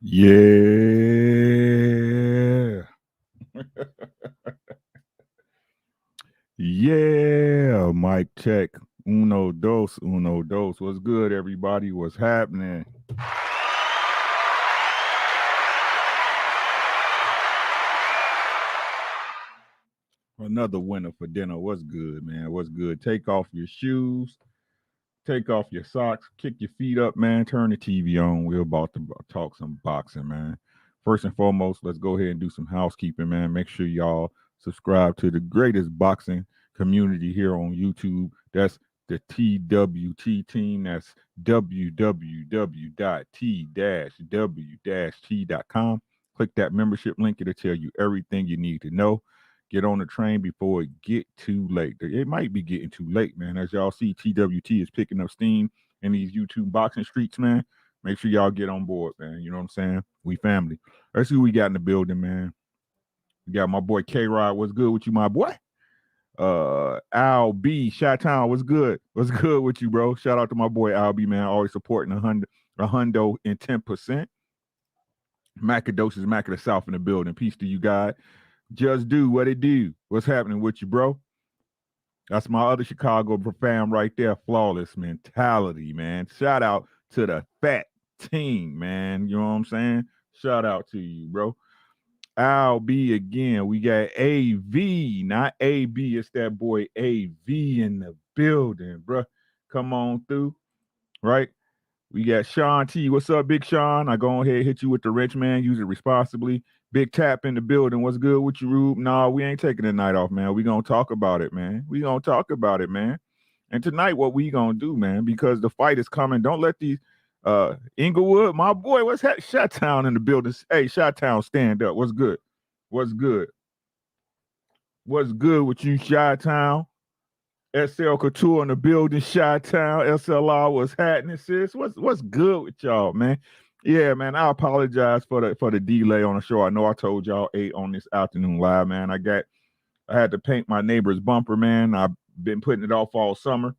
Yeah. Yeah. Mic check. Uno dos, uno dos. What's good, everybody? What's happening? Another winner for dinner. What's good, man? What's good? Take off your shoes. Take off your socks, kick your feet up, man. Turn the TV on. We're about to talk some boxing, man. First and foremost, let's go ahead and do some housekeeping, man. Make sure y'all subscribe to the greatest boxing community here on YouTube. That's the TWT team. That's www.t-w-t.com. Click that membership link. It'll tell you everything you need to know. Get on the train before it get too late. It might be getting too late, man. As y'all see, TWT is picking up steam in these YouTube boxing streets, man. Make sure y'all get on board, man. You know what I'm saying? We family. Let's see who we got in the building, man. We got my boy K-Rod. What's good with you, my boy? Al B, Chi-Town, what's good? What's good with you, bro? Shout out to my boy Al B, man. Always supporting a hundo in 10%. Macadocious Mac of the South in the building. Peace to you, guys. Just do what it do. What's happening with you, bro? That's my other Chicago fam right there. Flawless mentality, man. Shout out to the fat team, man. You know what I'm saying? Shout out to you, bro. Al B again. We got AV, not AB. It's that boy AV in the building, bro. Come on through, right? We got Sean T. What's up, Big Sean? I go ahead and hit you with the wrench, man. Use it responsibly. Big Tap in the building. What's good with you, Rube? Nah, we ain't taking the night off, man. We gonna talk about it, man. We gonna talk about it, man. And tonight, what we gonna do, man, because the fight is coming. Don't let these Inglewood, my boy, what's that? Chi-Town in the building. Hey, Chi-Town, stand up. What's good? What's good? What's good with you, Chi-Town? SL Couture in the building, Chi-Town, SLR was happening, sis. What's good with y'all, man? Yeah, man. I apologize for the delay on the show. I know I told y'all 8 on this afternoon live, man. I had to paint my neighbor's bumper, man. I've been putting it off all summer.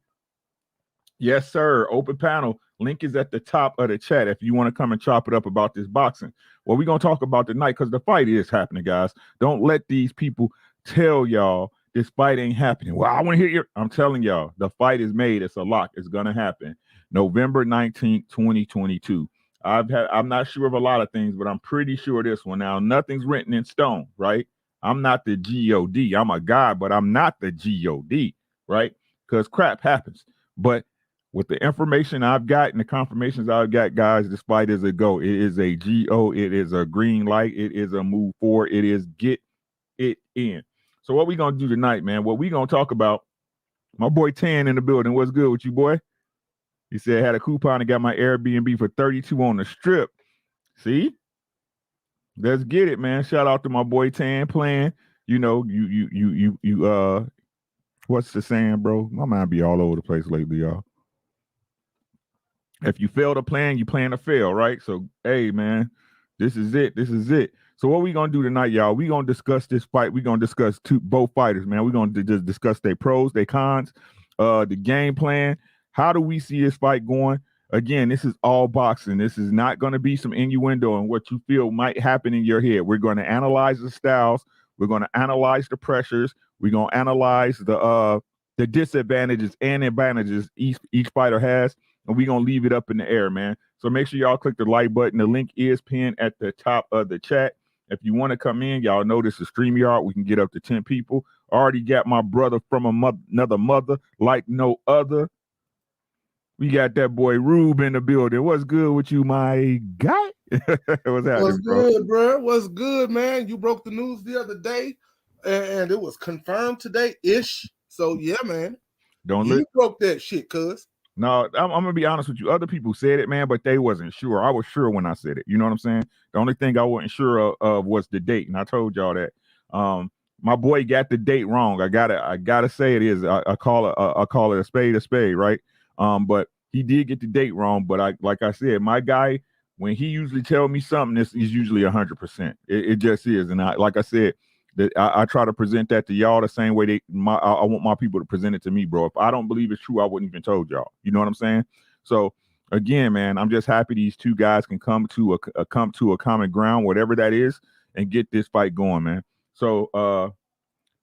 Yes, sir. Open panel. Link is at the top of the chat if you want to come and chop it up about this boxing. Well, we're gonna talk about tonight because the fight is happening, guys. Don't let these people tell y'all this fight ain't happening. Well, I want to hear your. I'm telling y'all, the fight is made. It's a lock. It's gonna happen. November 19th, 2022. I'm not sure of a lot of things, but I'm pretty sure this one. Now, nothing's written in stone, right? I'm not the God. I'm a guy, but I'm not the God, right? Because crap happens. But with the information I've got and the confirmations I've got, guys, this fight is a go. It is a GO. It is a green light. It is a move forward. It is get it in. So what we gonna do tonight, man? What we gonna talk about? My boy Tan in the building. What's good with you, boy? He said had a coupon and got my Airbnb for 32 on the strip. See, let's get it, man. Shout out to my boy Tan playing. You know, you. What's the saying, bro? My mind be all over the place lately, y'all. If you fail to plan, you plan to fail, right? So, hey, man, this is it. This is it. So what we going to do tonight, y'all, we going to discuss this fight. We going to discuss both fighters, man. We're going to just discuss their pros, their cons, the game plan. How do we see this fight going? Again, this is all boxing. This is not going to be some innuendo and what you feel might happen in your head. We're going to analyze the styles. We're going to analyze the pressures. We're going to analyze the disadvantages and advantages each fighter has. And we're going to leave it up in the air, man. So make sure y'all click the like button. The link is pinned at the top of the chat. If you want to come in, y'all know this is StreamYard. We can get up to 10 people. Already got my brother from another mother like no other. We got that boy Rube in the building. What's good with you, my guy? What's What's happening, bro? good, bro? What's good, man? You broke the news the other day, and it was confirmed today-ish. So yeah, man, Don't let you broke that shit, cuz. No, I'm gonna be honest with you. Other people said it, man, but they wasn't sure. I was sure when I said it. You know what I'm saying? The only thing I wasn't sure of was the date, and I told y'all that. My boy got the date wrong. I gotta say it is. I call it a spade, right? But he did get the date wrong. But like I said, my guy, when he usually tell me something, this is usually 100%. It just is, and like I said, that I try to present that to y'all the same way I want my people to present it to me, bro. If I don't believe it's true, I wouldn't even told y'all. You know what I'm saying? So again, man, I'm just happy these two guys can come to a common ground, whatever that is, and get this fight going, man. So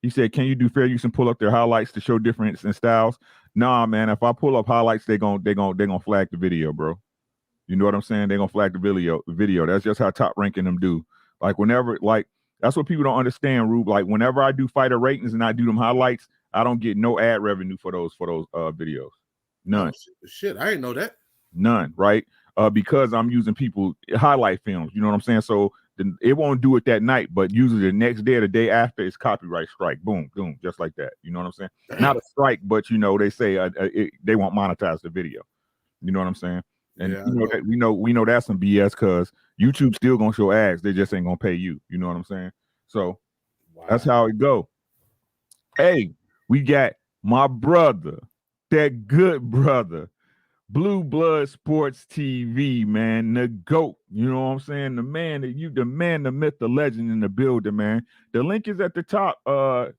he said, "Can you do fair use and pull up their highlights to show difference in styles?" Nah, man. If I pull up highlights, they gonna flag the video, bro. You know what I'm saying? They're gonna flag the video. That's just how top ranking them do. Like whenever, like that's what people don't understand, Rube. Like whenever I do fighter ratings and I do them highlights, I don't get no ad revenue for those videos. Oh None. shit! I didn't know that. None, right? Because I'm using people highlight films. You know what I'm saying? So it won't do it that night, but usually the next day or the day after, it's copyright strike. Boom, boom, just like that. You know what I'm saying? Not a strike, but they say they won't monetize the video. You know what I'm saying? And Yeah, I know. that we know that's some BS because YouTube still gonna show ads. They just ain't gonna pay you. You know what I'm saying? So that's Wow. how it go. Hey, we got my brother, that good brother, Blue Blood Sports TV, man, the GOAT. You know what I'm saying? The man, the myth, the legend in the building, man. The link is at the top.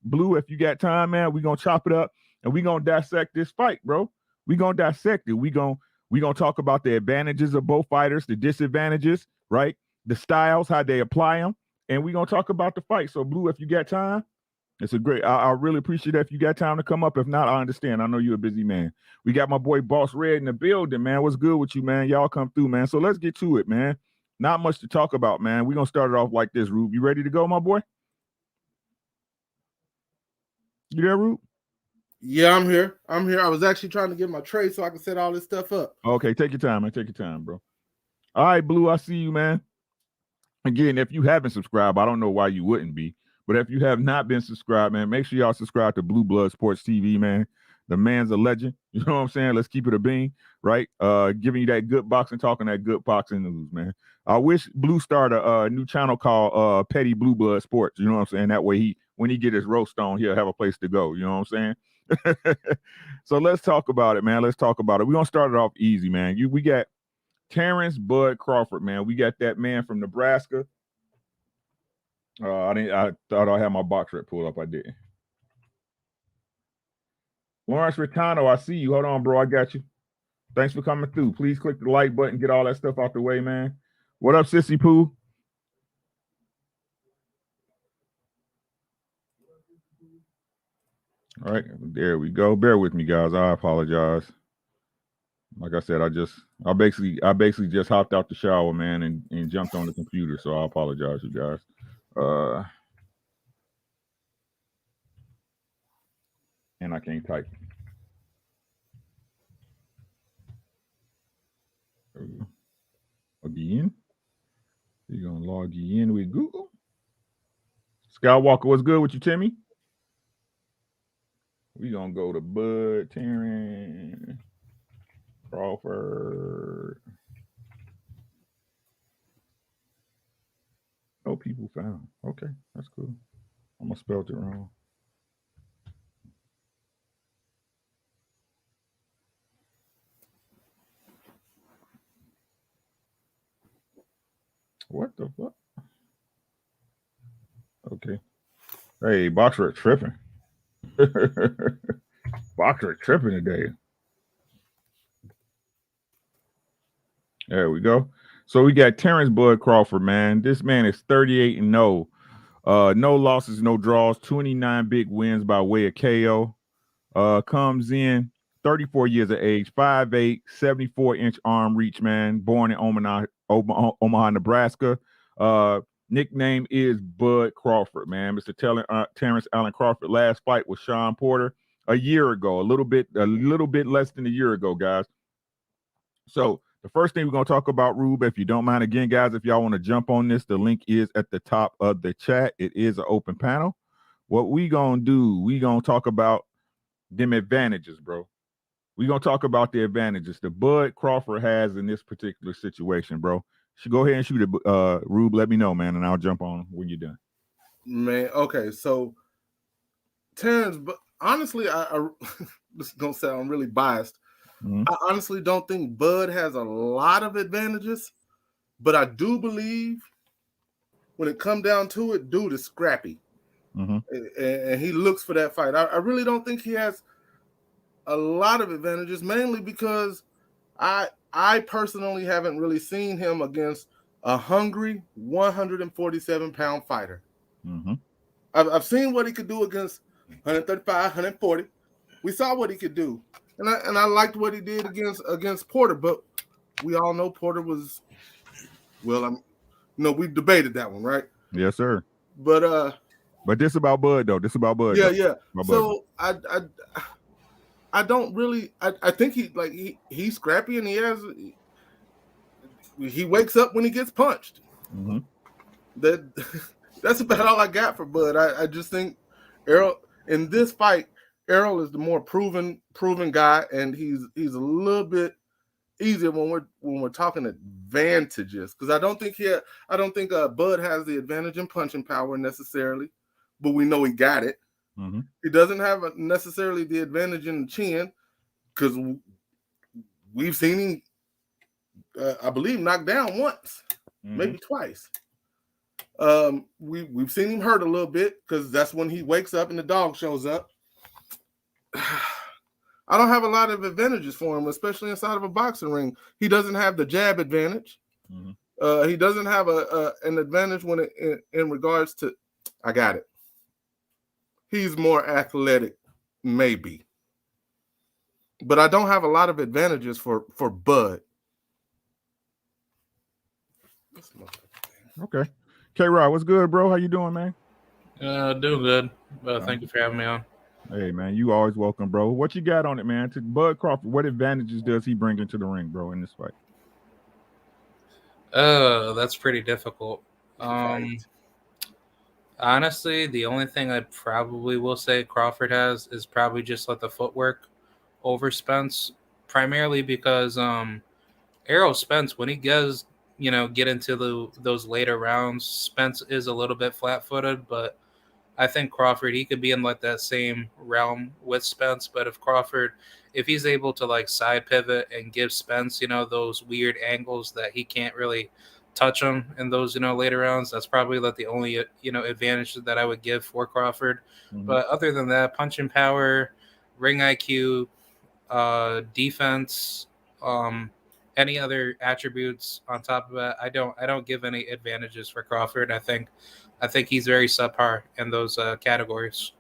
Blue, if you got time, man, we gonna chop it up and we gonna dissect this fight, bro. We gonna dissect it. We gonna talk about the advantages of both fighters, the disadvantages, right? The styles, how they apply them, and we gonna talk about the fight. So, Blue, if you got time, it's a great. I really appreciate that. If you got time to come up, if not, I understand. I know you're a busy man. We got my boy Boss Red in the building, man. What's good with you, man? Y'all come through, man. So let's get to it, man. Not much to talk about, man. We're gonna start it off like this, Rube. You ready to go, my boy? You there, Rube? Yeah, I'm here. I'm here. I was actually trying to get my tray so I can set all this stuff up. Okay, take your time, man. Take your time, bro. All right, Blue. I see you, man. Again, if you haven't subscribed, I don't know why you wouldn't be. But if you have not been subscribed, man, make sure y'all subscribe to Blue Blood Sports TV, man. The man's a legend. You know what I'm saying? Let's keep it a bean, right? Giving you that good boxing, talking that good boxing news, man. I wish Blue started a new channel called Petty Blue Blood Sports. You know what I'm saying? That way when he get his roast on, he'll have a place to go. You know what I'm saying? So let's talk about it, man. Let's talk about it. We're gonna start it off easy, man. We got Terrence Bud Crawford, man. We got that man from Nebraska. I thought I had my box rep pulled up. I didn't. Lawrence Ritano, I see you. Hold on, bro. I got you. Thanks for coming through. Please click the like button. Get all that stuff out the way, man. What up, Sissy Pooh? All right, there we go. Bear with me, guys. I apologize. Like I said, I basically just hopped out the shower, man, and jumped on the computer. So I apologize, you guys. And I can't type. Again, you're gonna log you in with Google. Skywalker, what's good with you, Timmy? We gonna go to Bud, Terrence, Crawford. No people found. Okay, that's cool. I'm gonna spell it wrong. What the fuck? Okay. Hey, Boxer tripping. Boxer tripping today. There we go. So we got Terrence Bud Crawford, man. This man is 38-0. No losses, no draws, 29 big wins by way of KO. Comes in 34 years of age, 5'8", 74-inch arm reach, man. Born in Omaha, Nebraska. Nickname is Bud Crawford, man. Mr. Terrence Allen Crawford last fight was Sean Porter a year ago, a little bit less than a year ago, guys. So The first thing we're going to talk about, Rube, if you don't mind, again, guys, if y'all want to jump on this, the link is at the top of the chat. It is an open panel. What we going to do, we going to talk about them advantages, bro. We going to talk about the advantages the Bud Crawford has in this particular situation, bro. Should go ahead and shoot it, Rube. Let me know, man, and I'll jump on when you're done. Man, okay, so Terrence, but honestly, I this is gonna sound really biased. Mhm. I honestly don't think Bud has a lot of advantages, but I do believe when it comes down to it, dude is scrappy, Mhm. and he looks for that fight. I really don't think he has a lot of advantages, mainly because I personally haven't really seen him against a hungry 147-pound fighter. Mhm. I've seen what he could do against 135, 140. We saw what he could do, and I liked what he did against Porter. But we all know Porter was, well, we debated that one, right? Yes, sir. But this about Bud though. This about Bud. yeah, though. yeah. About So I don't really. I think he's scrappy, and he wakes up when he gets punched. Mm-hmm. That's about all I got for Bud. I just think Errol in this fight, Errol is the more proven guy, and he's a little bit easier when we're talking advantages, because I don't think Bud has the advantage in punching power necessarily, but we know he got it. Mm-hmm. He doesn't have necessarily the advantage in the chin, because we've seen him, I believe, knocked down once, maybe twice. We've seen him hurt a little bit, because that's when he wakes up and the dog shows up. I don't have a lot of advantages for him, especially inside of a boxing ring. He doesn't have the jab advantage. Mm-hmm. He doesn't have an advantage in regards to. I got it. He's more athletic, maybe, but I don't have a lot of advantages for Bud. Okay. K-Rod, what's good, bro? How you doing, man? Doing good. Thank you for having me on. Hey, man, you always welcome, bro. What you got on it, man? To Bud Crawford, what advantages does he bring into the ring, bro, in this fight? That's pretty difficult. Honestly, the only thing I probably will say Crawford has is probably just the footwork over Spence, primarily because Errol Spence, when he does, get into those later rounds, Spence is a little bit flat-footed, but I think Crawford, he could be in that same realm with Spence. But if he's able to side pivot and give Spence, those weird angles that he can't really touch him in those, later rounds, that's probably the only, advantage that I would give for Crawford. Mm-hmm. But other than that, punching power, ring IQ, defense, any other attributes on top of that, I don't give any advantages for Crawford. I think he's very subpar in those categories.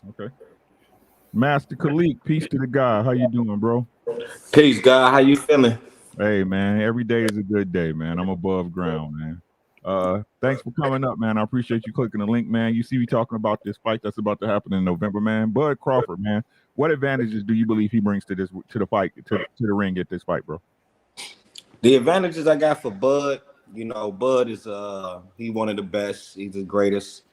Okay. Master Khalik, peace to the guy. How you doing, bro? Peace, God. How you feeling? Hey, man, every day is a good day, man. I'm above ground, man. Thanks for coming up, man. I appreciate you clicking the link, man. You see me talking about this fight that's about to happen in November, man. Bud Crawford, man. What advantages do you believe he brings to the fight, to the ring at this fight, bro? The advantages I got for Bud, Bud is he one of the best. He's the greatest.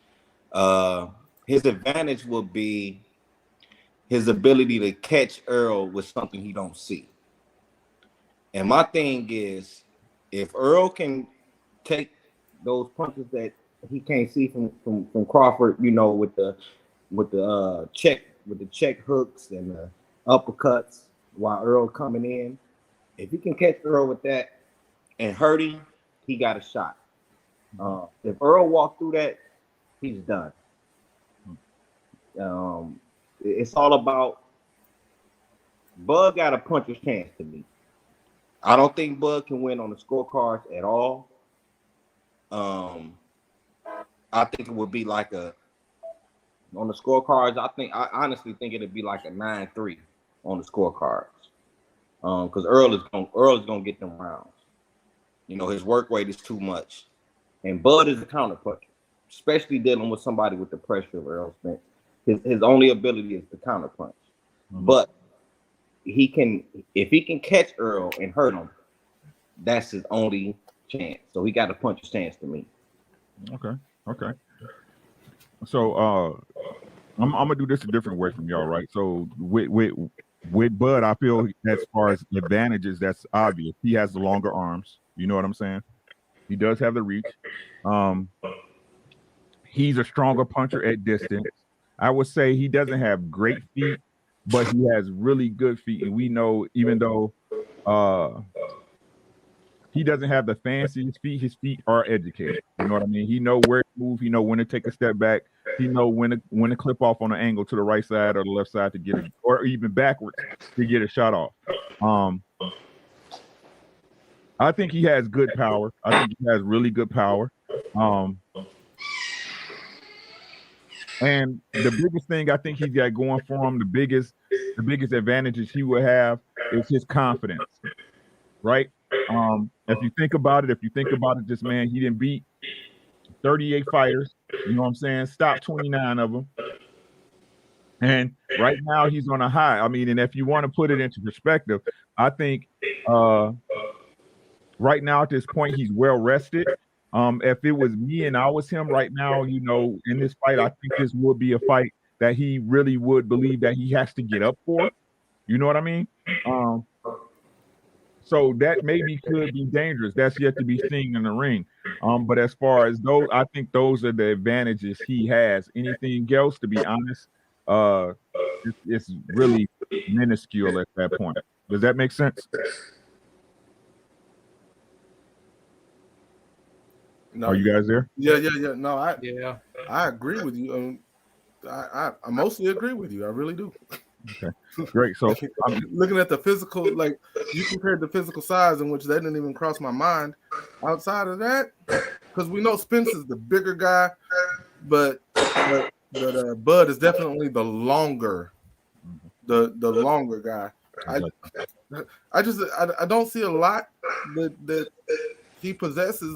His advantage will be his ability to catch Earl with something he don't see. And my thing is, if Earl can take those punches that he can't see from Crawford, with the check hooks and the uppercuts while Earl coming in, if he can catch Earl with that and hurt him, he got a shot. If Earl walked through that, he's done. It's all about Bud got a puncher's chance to me. I don't think Bud can win on the scorecards at all. I think it would be on the scorecards. I honestly think it'd be a 9-3 on the scorecards. Because Earl is gonna get them rounds. His work rate is too much, and Bud is a counter puncher, especially dealing with somebody with the pressure of Earl Spence. His only ability is to counter punch. Mm-hmm. But he can, if he can catch Earl and hurt him, that's his only chance. So he got to punch his chance to me. Okay. So I'm gonna do this a different way from y'all, right? So with Bud, I feel as far as advantages, that's obvious. He has the longer arms. You know what I'm saying? He does have the reach. Um, he's a stronger puncher at distance. I would say he doesn't have great feet, but he has really good feet. And we know, even though he doesn't have the fanciest feet, his feet are educated. You know what I mean? He know where to move. He know when to take a step back. He know when to clip off on an angle to the right side or the left side to get it, or even backwards to get a shot off. I think he has good power. I think he has really good power. And the biggest thing I think he's got going for him, the biggest advantages he will have is his confidence, right? If you think about it, this man, he didn't beat 38 fighters. You know what I'm saying? Stopped 29 of them. And right now he's on a high. I mean, and if you want to put it into perspective, I think right now at this point he's well rested. If it was me and I was him right now, you know, in this fight, I think this would be a fight that he really would believe that he has to get up for. You know what I mean? So that maybe could be dangerous. That's yet to be seen in the ring. But as far as those, I think those are the advantages he has. Anything else, to be honest, it's really minuscule at that point. Does that make sense? No, Are you guys there? Yeah. No, I agree with you. I mostly agree with you. I really do. Okay, great. So I'm looking at the physical, like you compared the physical size, in which that didn't even cross my mind. Outside of that, because we know Spence is the bigger guy, but Bud is definitely the longer guy. I don't see a lot that he possesses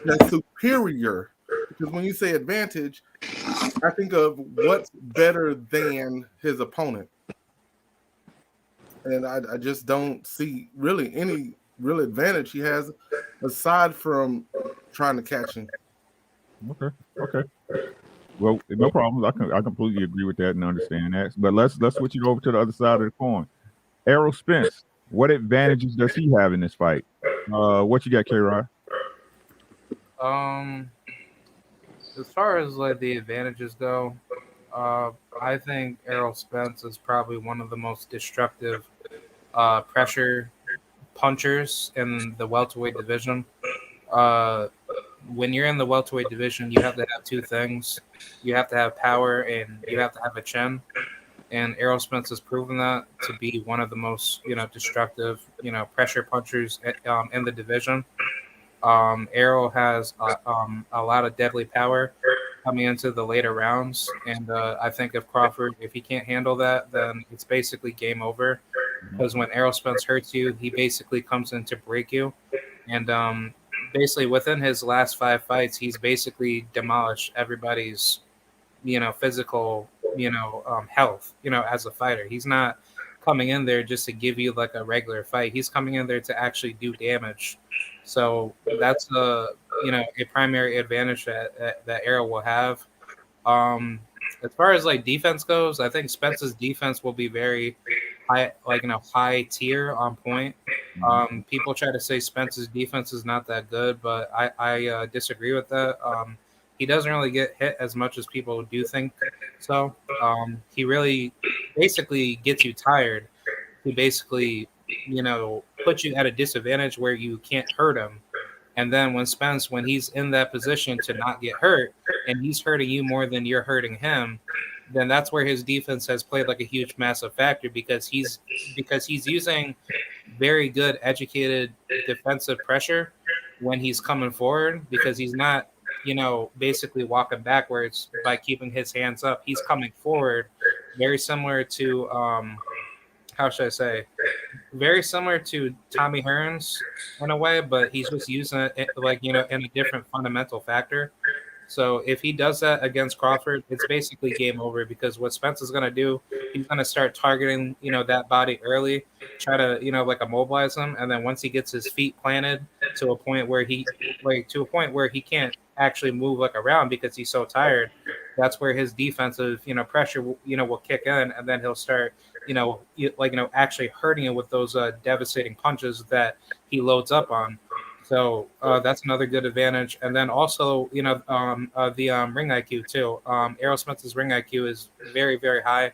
that's superior. Because when you say advantage, I think of what's better than his opponent. And I just don't see really any real advantage he has aside from trying to catch him. Okay. Well, no problem. I completely agree with that and understand that. But let's switch it over to the other side of the coin. Errol Spence, what advantages does he have in this fight? What you got, K-Rod? As far as like the advantages go, I think Errol Spence is probably one of the most destructive pressure punchers in the welterweight division. When you're in the welterweight division, you have to have two things. You have to have power and you have to have a chin. And Errol Spence has proven that to be one of the most, destructive, pressure punchers in the division. Errol has a lot of deadly power coming into the later rounds, and I think if Crawford, if he can't handle that, then it's basically game over. Because when Errol Spence hurts you, he basically comes in to break you, and basically within his last 5 fights, he's basically demolished everybody's, physical, health, as a fighter. He's not coming in there just to give you like a regular fight. He's coming in there to actually do damage. So that's a primary advantage that Errol will have. As far as like defense goes, I think Spence's defense will be very high, high tier on point. People try to say Spence's defense is not that good, but I disagree with that. He doesn't really get hit as much as people do think. So he really basically gets you tired. He basically put you at a disadvantage where you can't hurt him. And then when he's in that position to not get hurt and he's hurting you more than you're hurting him, then that's where his defense has played like a huge massive factor because he's using very good educated defensive pressure when he's coming forward because he's not, basically walking backwards by keeping his hands up. He's coming forward, very similar to how should I say? Very similar to Tommy Hearns in a way, but he's just using it in a different fundamental factor. So if he does that against Crawford, it's basically game over because what Spence is going to do, he's going to start targeting, that body early, try to, like immobilize him. And then once he gets his feet planted to a point where he can't actually move around because he's so tired, that's where his defensive, pressure, will kick in. And then he'll start, actually hurting it with those devastating punches that he loads up on. So that's another good advantage. And then also, the ring IQ too. Errol Spence's ring IQ is very, very high.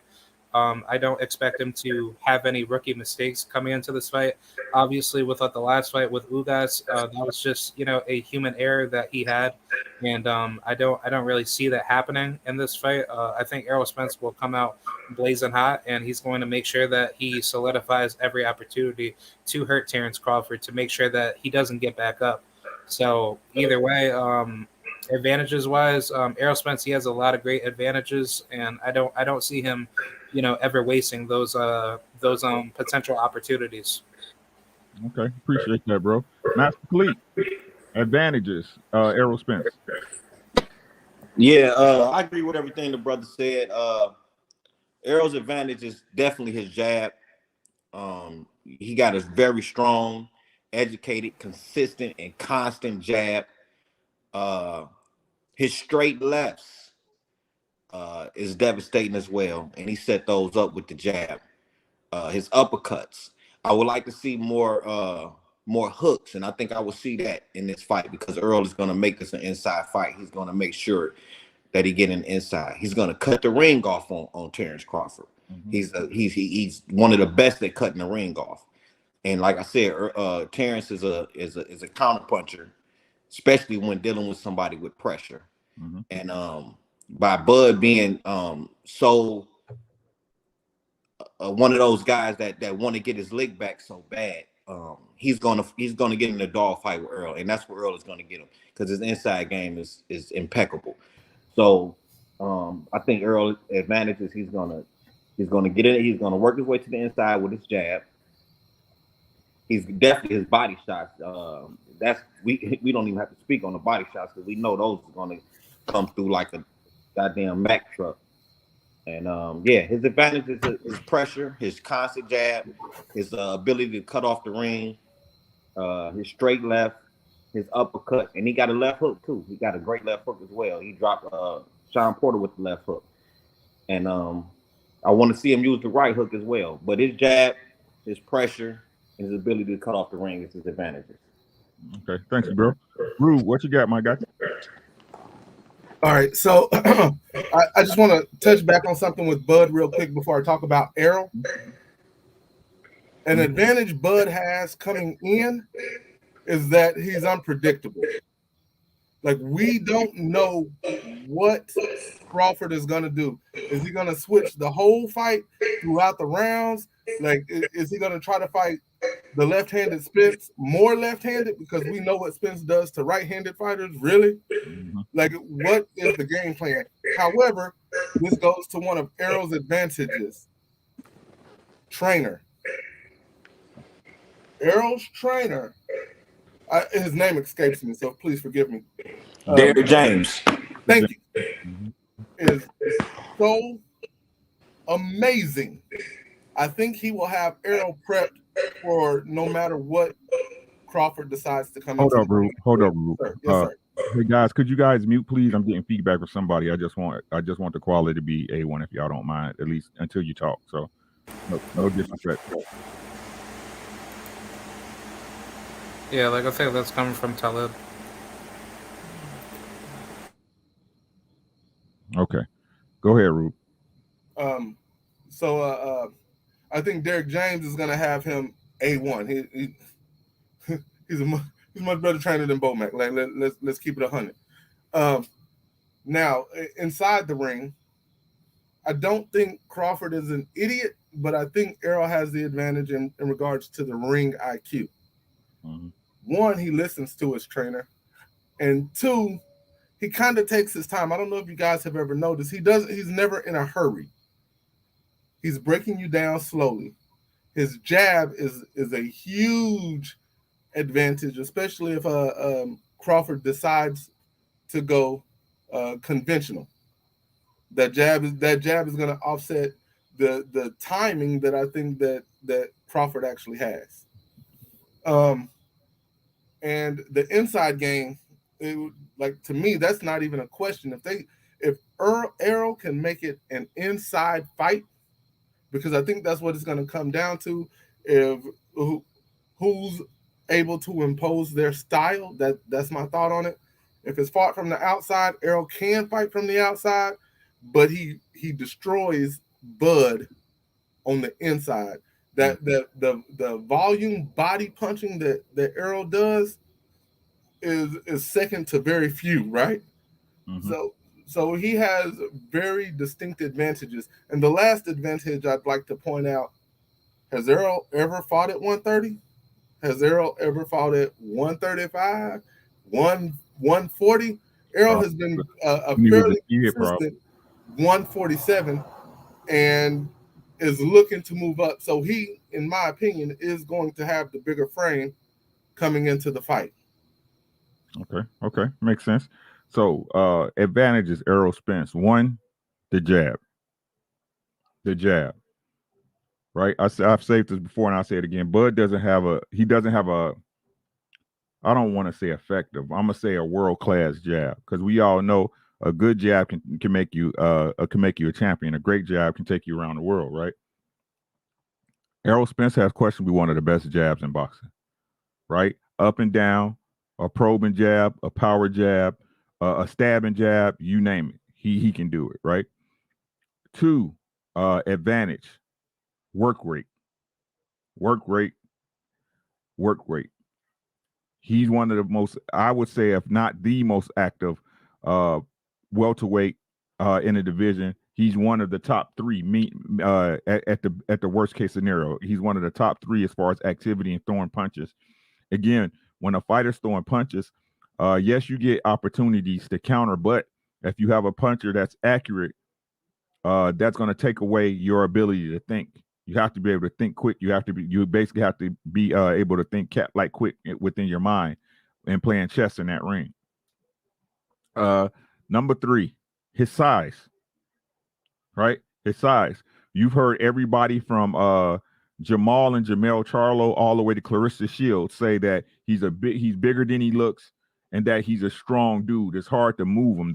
I don't expect him to have any rookie mistakes coming into this fight. Obviously, with the last fight with Ugas, that was just a human error that he had, and I don't really see that happening in this fight. I think Errol Spence will come out blazing hot, and he's going to make sure that he solidifies every opportunity to hurt Terrence Crawford to make sure that he doesn't get back up. So either way, advantages wise, Errol Spence, he has a lot of great advantages, and I don't see him ever wasting those potential opportunities. Okay, appreciate that, bro. Master Fleet, advantages, Errol Spence. Yeah, I agree with everything the brother said. Errol's advantage is definitely his jab. He got a very strong, educated, consistent, and constant jab. His straight lefts is devastating as well, and he set those up with the jab. His uppercuts. I would like to see more hooks, and I think I will see that in this fight because Earl is going to make this an inside fight. He's going to make sure that he get an inside. He's going to cut the ring off on Terrence Crawford. Mm-hmm. He's one of the best at cutting the ring off. And like I said, Terrence is a counter puncher, especially when dealing with somebody with pressure. Mm-hmm. And by Bud being so one of those guys that want to get his lick back so bad, he's gonna get in a dog fight with Earl, and that's where Earl is gonna get him because his inside game is impeccable. So I think Earl's advantage is he's gonna get in. He's gonna work his way to the inside with his jab. He's definitely his body shots. We don't even have to speak on the body shots because we know those are gonna come through like a goddamn Mack truck. And his advantage is his pressure, his constant jab, his ability to cut off the ring, his straight left, his uppercut, and he got a left hook too. He got a great left hook as well. He dropped Sean Porter with the left hook, and I want to see him use the right hook as well. But his jab, his pressure, and his ability to cut off the ring is his advantages. Okay, thank you, bro. Rue, what you got, my guy? All right, so I just want to touch back on something with Bud real quick before I talk about Errol. An advantage Bud has coming in is that he's unpredictable. Like, we don't know what Crawford is going to do. Is he going to switch the whole fight throughout the rounds? Like, is he going to try to fight the left-handed Spence more left-handed? Because we know what Spence does to right-handed fighters, really? Like, what is the game plan? However, this goes to one of Errol's advantages. Trainer. Errol's trainer, his name escapes me, so please forgive me. Derek James. Thank you. Is so amazing. I think he will have Errol prepped for no matter what Crawford decides to come Hold into. up, Rue. Hold up, Rue. Yes, sir. Hey guys, could you guys mute, please? I'm getting feedback from somebody. I just want the quality to be A1 if y'all don't mind, at least until you talk. So no disrespect. Yeah, like I think that's coming from Talib. Okay, go ahead, Rube. So I think Derek James is going to have him A1. He's much better trainer than Bomac. Like let's keep it 100. Now inside the ring, I don't think Crawford is an idiot, but I think Errol has the advantage in regards to the ring IQ. Mm-hmm. One, he listens to his trainer, and two, he kind of takes his time. I don't know if you guys have ever noticed. He's never in a hurry. He's breaking you down slowly. His jab is a huge advantage, especially if Crawford decides to go conventional. That jab is going to offset the timing that I think that Crawford actually has. And the inside game, like to me, that's not even a question. If Errol can make it an inside fight, because I think that's what it's going to come down to. If who's able to impose their style, that's my thought on it. If it's fought from the outside, Errol can fight from the outside, but he destroys Bud on the inside. That the volume body punching that Errol does is second to very few, right? Mm-hmm. So he has very distinct advantages. And the last advantage I'd like to point out, has Errol ever fought at 130? Has Errol ever fought at 135? 140? Errol has been a fairly consistent 147 and is looking to move up. So he, in my opinion, is going to have the bigger frame coming into the fight. Okay. Makes sense. So advantages Errol Spence. One, the jab. Right? I've saved this before and I'll say it again. Bud doesn't have a I don't want to say effective. I'm gonna say a world-class jab, because we all know a good jab can make you a champion. A great jab can take you around the world, right? Errol Spence has questionably one of the best jabs in boxing, right? Up and down, a probing jab, a power jab, a stabbing jab, you name it. He can do it, right? Two, advantage, work rate. He's one of the most, I would say, if not the most active welterweight in the division. He's one of the top three. At the worst case scenario, he's one of the top three as far as activity and throwing punches. Again, when a fighter's throwing punches, yes, you get opportunities to counter, but if you have a puncher that's accurate, that's going to take away your ability to think. You have to be able to think quick. You basically have to be able to think cat-like quick within your mind and playing chess in that ring. Number three, his size. Right? His size. You've heard everybody from Jamal and Jamel Charlo all the way to Clarissa Shields say that he's bigger than he looks and that he's a strong dude. It's hard to move him.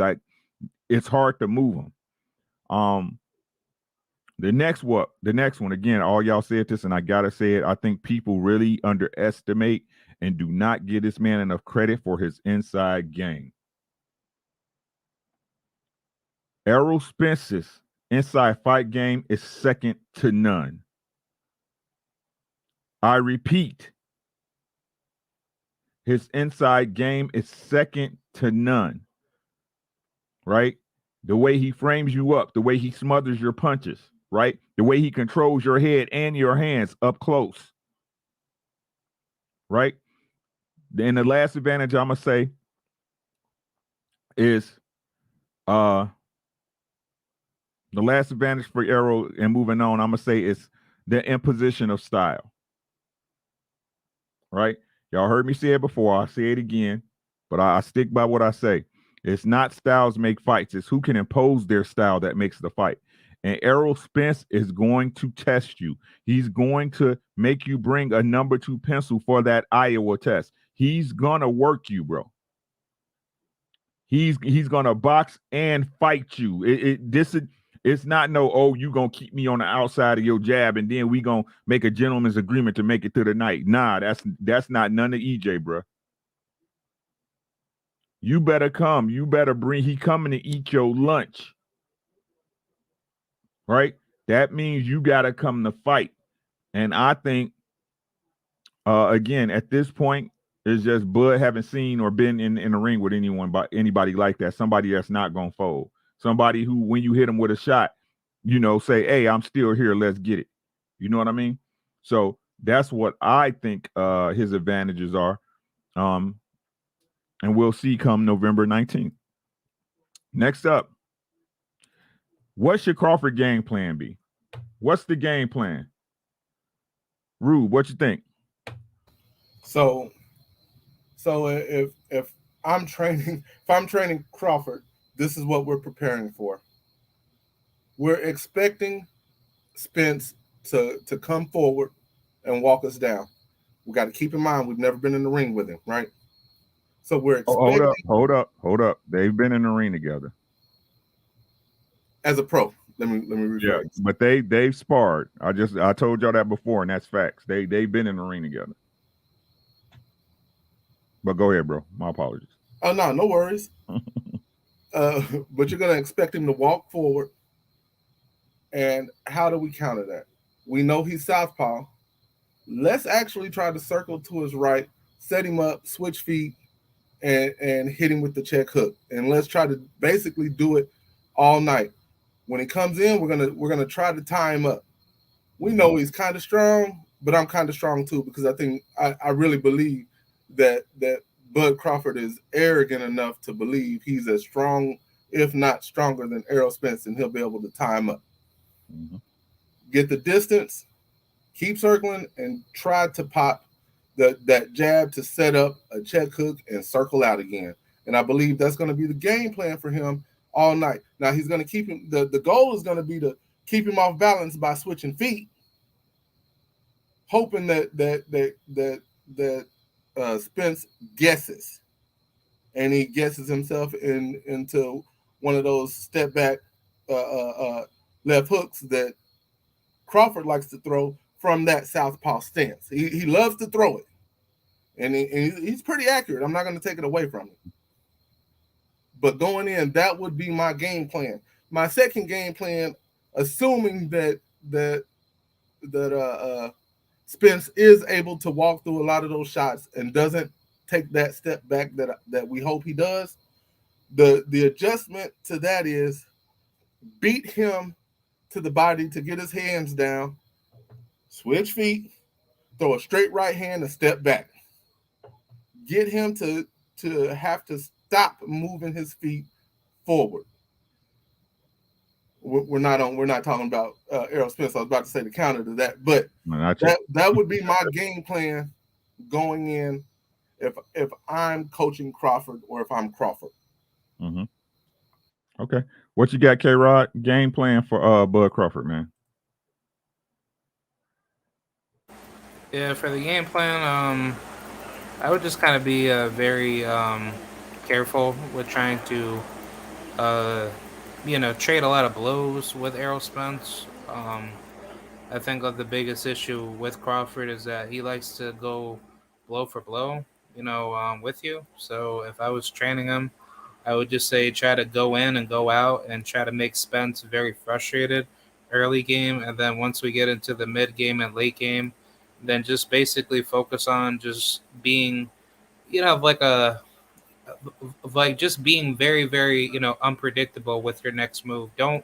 The next one, again, all y'all said this, and I gotta say it. I think people really underestimate and do not give this man enough credit for his inside game. Errol Spence's inside fight game is second to none. I repeat, his inside game is second to none. Right? The way he frames you up, the way he smothers your punches, right? The way he controls your head and your hands up close. Right? Then the last advantage I'm gonna say is the last advantage for Errol, and moving on, I'm gonna say is the imposition of style. Right? Y'all heard me say it before. I'll say it again, but I stick by what I say. It's not styles make fights. It's who can impose their style that makes the fight. And Errol Spence is going to test you. He's going to make you bring a number 2 pencil for that Iowa test. He's gonna work you, bro. He's gonna box and fight you. It's not you gonna keep me on the outside of your jab and then we gonna make a gentleman's agreement to make it through the night. Nah, that's not none of EJ, bro. You better come. You better bring. He coming to eat your lunch. Right? That means you got to come to fight. And I think, again, at this point, it's just Bud haven't seen or been in the ring with anybody like that. Somebody that's not going to fold. Somebody who, when you hit him with a shot, say, hey, I'm still here. Let's get it. You know what I mean? So that's what I think his advantages are. And we'll see come November 19th. Next up, what should Crawford game plan be? What's the game plan? Rube, what you think? So if I'm training Crawford, this is what we're preparing for. We're expecting Spence to come forward and walk us down. We got to keep in mind we've never been in the ring with him, right? So we're expecting Hold up. They've been in the ring together. As a pro. Let me rephrase. Yeah, but they've sparred. I told y'all that before, and that's facts. They've been in the ring together. But go ahead, bro. My apologies. Oh no worries. But you're gonna expect him to walk forward. And how do we counter that? We know he's southpaw. Let's actually try to circle to his right, set him up, switch feet, and hit him with the check hook. And let's try to basically do it all night. When he comes in, we're gonna try to tie him up. We know he's kind of strong, but I'm kind of strong too, because I really believe that Bud Crawford is arrogant enough to believe he's as strong, if not stronger, than Errol Spence, and he'll be able to tie him up. Mm-hmm. Get the distance, keep circling, and try to pop that jab to set up a check hook and circle out again. And I believe that's going to be the game plan for him all night. Now he's going to keep him. The goal is going to be to keep him off balance by switching feet, hoping that Spence guesses, and he guesses himself into one of those step back left hooks that Crawford likes to throw from that southpaw stance. He loves to throw it, and he's pretty accurate. I'm not going to take it away from him. But going in, that would be my game plan. My second game plan, assuming that Spence is able to walk through a lot of those shots and doesn't take that step back that we hope he does, the adjustment to that is beat him to the body to get his hands down, switch feet, throw a straight right hand and step back. Get him to have to stop moving his feet forward. We're not talking about Errol Spence. I was about to say the counter to that, but that would be my game plan going in if I'm coaching Crawford or if I'm Crawford. Mm-hmm. Okay, what you got, K-Rod? Game plan for Bud Crawford, man. Yeah, for the game plan, I would just kind of be very careful with trying to, trade a lot of blows with Errol Spence. I think the biggest issue with Crawford is that he likes to go blow for blow, with you. So if I was training him, I would just say try to go in and go out and try to make Spence very frustrated early game. And then once we get into the mid game and late game, then just basically focus on just being, just being very, very, unpredictable with your next move. Don't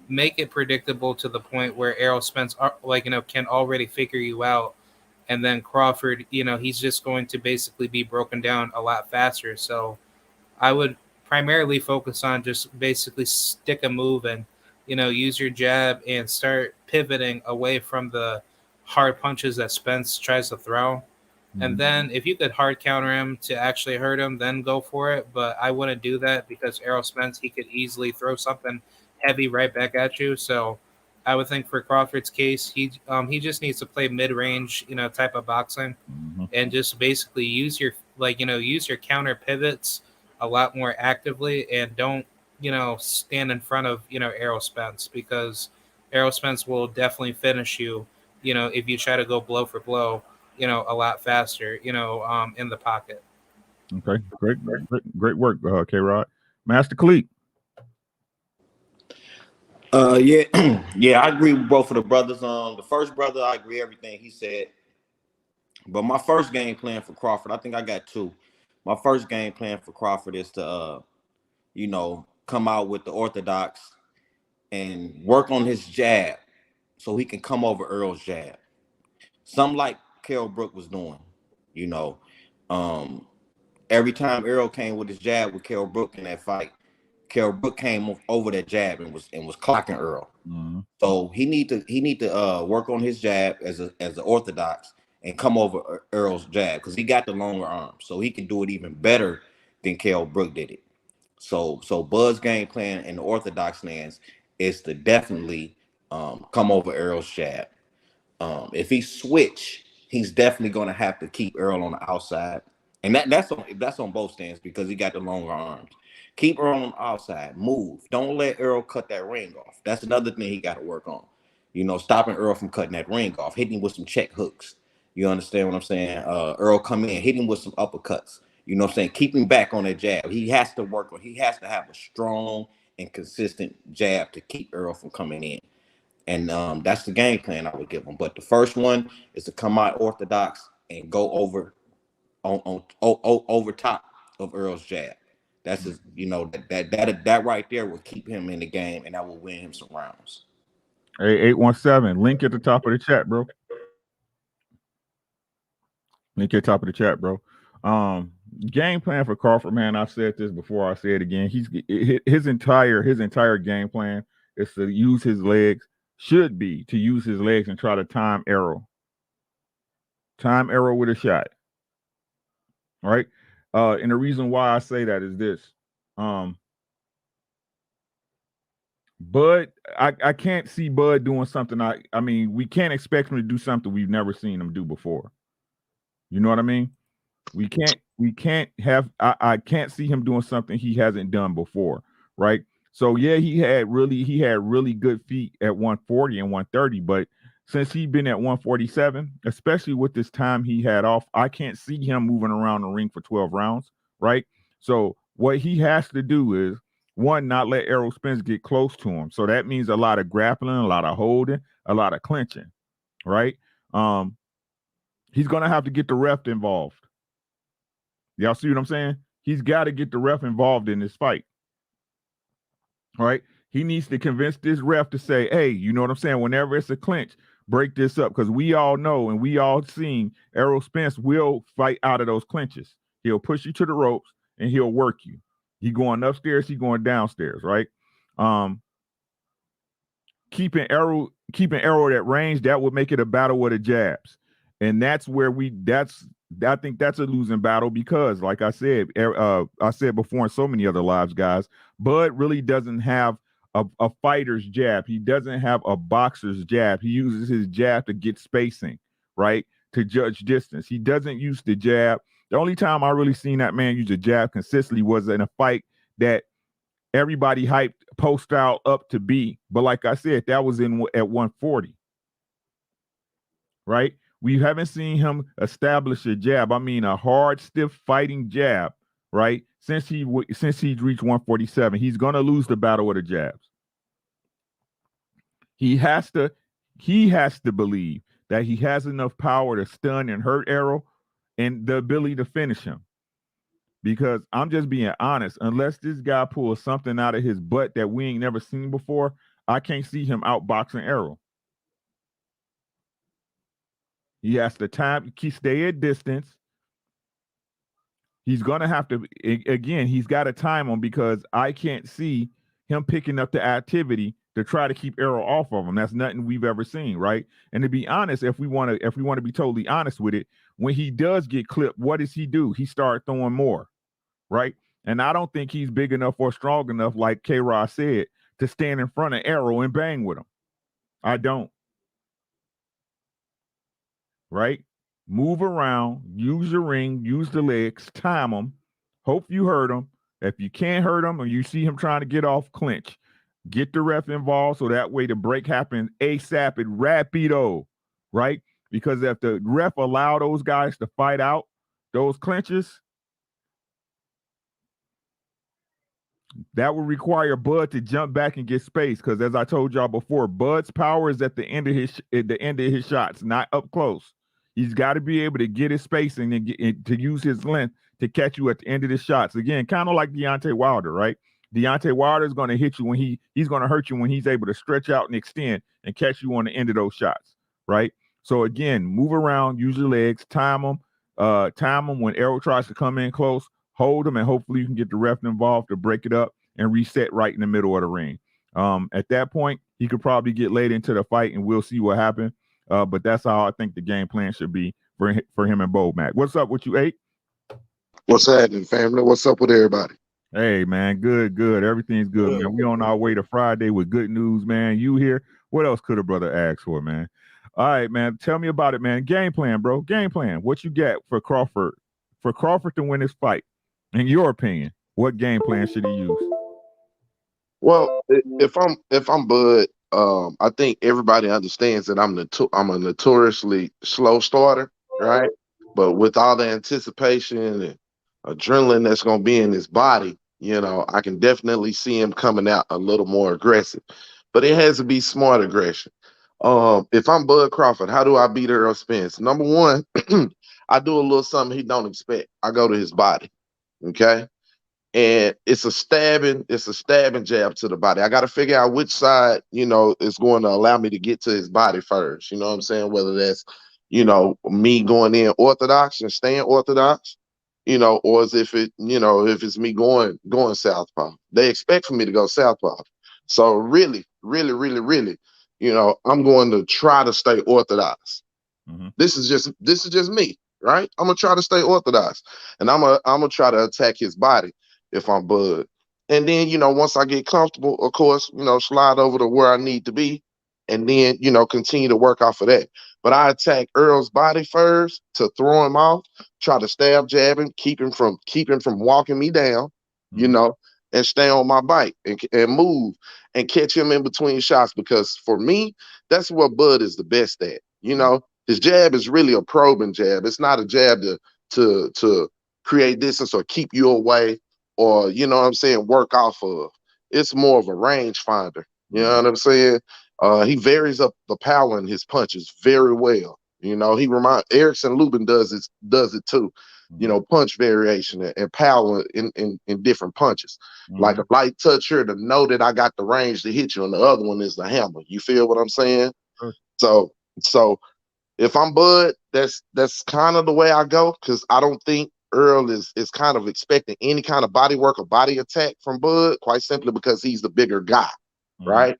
make it predictable to the point where Errol Spence, can already figure you out. And then Crawford, he's just going to basically be broken down a lot faster. So I would primarily focus on just basically stick a move and, use your jab and start pivoting away from the hard punches that Spence tries to throw. Mm-hmm. And then if you could hard counter him to actually hurt him, then go for it. But I wouldn't do that because Errol Spence, he could easily throw something heavy right back at you. So I would think for Crawford's case, he just needs to play mid-range, type of boxing, mm-hmm. and just basically use your counter pivots a lot more actively, and don't, stand in front of, Errol Spence, because Errol Spence will definitely finish you, if you try to go blow for blow, a lot faster, in the pocket. Okay, great work, K-Rod. Master Cleat. Yeah, I agree with both of the brothers. The first brother, I agree everything he said. But my first game plan for Crawford, I think I got two. My first game plan for Crawford is to, come out with the orthodox and work on his jab so he can come over Earl's jab. Something like Kell Brook was doing, every time Earl came with his jab with Kell Brook in that fight, Kell Brook came over that jab and was clocking Earl. Mm-hmm. So he need to work on his jab as an orthodox and come over Earl's jab, because he got the longer arm, so he can do it even better than Kell Brook did it. So Bud's game plan in the orthodox stance is to definitely come over Errol's jab. If he switch, he's definitely going to have to keep Errol on the outside, and that's on both stands because he got the longer arms. Keep Errol on the outside, move. Don't let Errol cut that ring off. That's another thing he got to work on. Stopping Errol from cutting that ring off, hitting him with some check hooks. You understand what I'm saying? Errol come in, hit him with some uppercuts. You know what I'm saying? Keep him back on that jab. He has to work on. He has to have a strong and consistent jab to keep Errol from coming in. And that's the game plan I would give him. But the first one is to come out orthodox and go over over top of Earl's jab. That's just, that right there will keep him in the game, and that will win him some rounds. Hey, 817, link at the top of the chat, bro. Link at the top of the chat, bro. Game plan for Crawford, man. I've said this before. I say it again. His entire game plan is to use his legs. Should be to use his legs and try to time Errol with a shot. All right. And the reason why I say that is this. Bud, I can't see Bud doing something. I mean, we can't expect him to do something we've never seen him do before. You know what I mean? We can't have I can't see him doing something he hasn't done before, right? So yeah, he had really good feet at 140 and 130, but since he's been at 147, especially with this time he had off, I can't see him moving around the ring for 12 rounds, right? So what he has to do is, one, not let Errol Spence get close to him. So that means a lot of grappling, a lot of holding, a lot of clinching, right? He's gonna have to get the ref involved. Y'all see what I'm saying? He's got to get the ref involved in this fight. All right. He needs to convince this ref to say, hey, you know what I'm saying? Whenever it's a clinch, break this up. Because we all know and we all seen Errol Spence will fight out of those clinches. He'll push you to the ropes and he'll work you. He going upstairs, he going downstairs, right? Keeping Errol at range, that would make it a battle with the jabs. And that's where I think that's a losing battle because, like I said before in so many other lives, guys, Bud really doesn't have a fighter's jab. He doesn't have a boxer's jab. He uses his jab to get spacing, right? To judge distance. He doesn't use the jab. The only time I really seen that man use a jab consistently was in a fight that everybody hyped post out up to be. But like I said, that was at 140, right? We haven't seen him establish a jab. I mean, a hard, stiff fighting jab, right? Since he's reached 147, he's gonna lose the battle with the jabs. He has to believe that he has enough power to stun and hurt Errol and the ability to finish him. Because I'm just being honest, unless this guy pulls something out of his butt that we ain't never seen before, I can't see him outboxing Errol. He has to stay at distance. He's going to have to, again, he's got to time him because I can't see him picking up the activity to try to keep Errol off of him. That's nothing we've ever seen, right? And to be honest, if we want to be totally honest with it, when he does get clipped, what does he do? He starts throwing more, right? And I don't think he's big enough or strong enough, like K-Rod said, to stand in front of Errol and bang with him. I don't. Right? Move around, use your ring, use the legs, time them. Hope you hurt him. If you can't hurt him or you see him trying to get off, clinch. Get the ref involved so that way the break happens ASAP and rapido, right? Because if the ref allow those guys to fight out those clinches, that would require Bud to jump back and get space. Because as I told y'all before, Bud's power is at the end of his shots, not up close. He's got to be able to get his spacing and to use his length to catch you at the end of the shots. Again, kind of like Deontay Wilder, right? Deontay Wilder is going to hit you when he's going to hurt you when he's able to stretch out and extend and catch you on the end of those shots, right? So again, move around, use your legs, time them when Errol tries to come in close, hold them, and hopefully you can get the ref involved to break it up and reset right in the middle of the ring. At that point, he could probably get late into the fight, and we'll see what happens. But that's how I think the game plan should be for him and Bo Mac. What's up with you, 8? What's happening, family? What's up with everybody? Hey man, good. Everything's good, man. We on our way to Friday with good news, man. You here? What else could a brother ask for, man? All right, man. Tell me about it, man. Game plan, bro. Game plan. What you got for Crawford? For Crawford to win this fight, in your opinion, what game plan should he use? Well, if I'm Bud, I think everybody understands that I'm a notoriously slow starter, right? But with all the anticipation and adrenaline that's gonna be in his body, I can definitely see him coming out a little more aggressive. But it has to be smart aggression. If I'm Bud Crawford, how do I beat Earl Spence? Number one, I do a little something he don't expect. I go to his body. Okay. And it's a stabbing jab to the body. I got to figure out which side, is going to allow me to get to his body first. You know what I'm saying? Whether that's, me going in orthodox and staying orthodox, or as if it's me going southpaw. They expect for me to go southpaw. So really, really, really, really, I'm going to try to stay orthodox. Mm-hmm. This is just me, right? I'm gonna try to stay orthodox, and I'm gonna try to attack his body if I'm Bud. And then once I get comfortable, of course, slide over to where I need to be, and then continue to work off of that. But I attack Earl's body first to throw him off, try to stab, jab him, keep him from walking me down, you Mm-hmm. know, and stay on my bike and move and catch him in between shots. Because for me, that's what Bud is the best at. His jab is really a probing jab. It's not a jab to create distance or keep you away or what I'm saying, work off of. It's more of a range finder. You know Right. what I'm saying? He varies up the power in his punches very well. He remind Erickson Lubin does it too. Mm-hmm. Punch variation and power in different punches. Like Mm-hmm. a light touch here to know that I got the range to hit you, and the other one is the hammer. You feel what I'm saying? Sure. So if I'm Bud, that's kind of the way I go, because I don't think Earl is kind of expecting any kind of body work or body attack from Bud, quite simply because he's the bigger guy, Mm-hmm. right?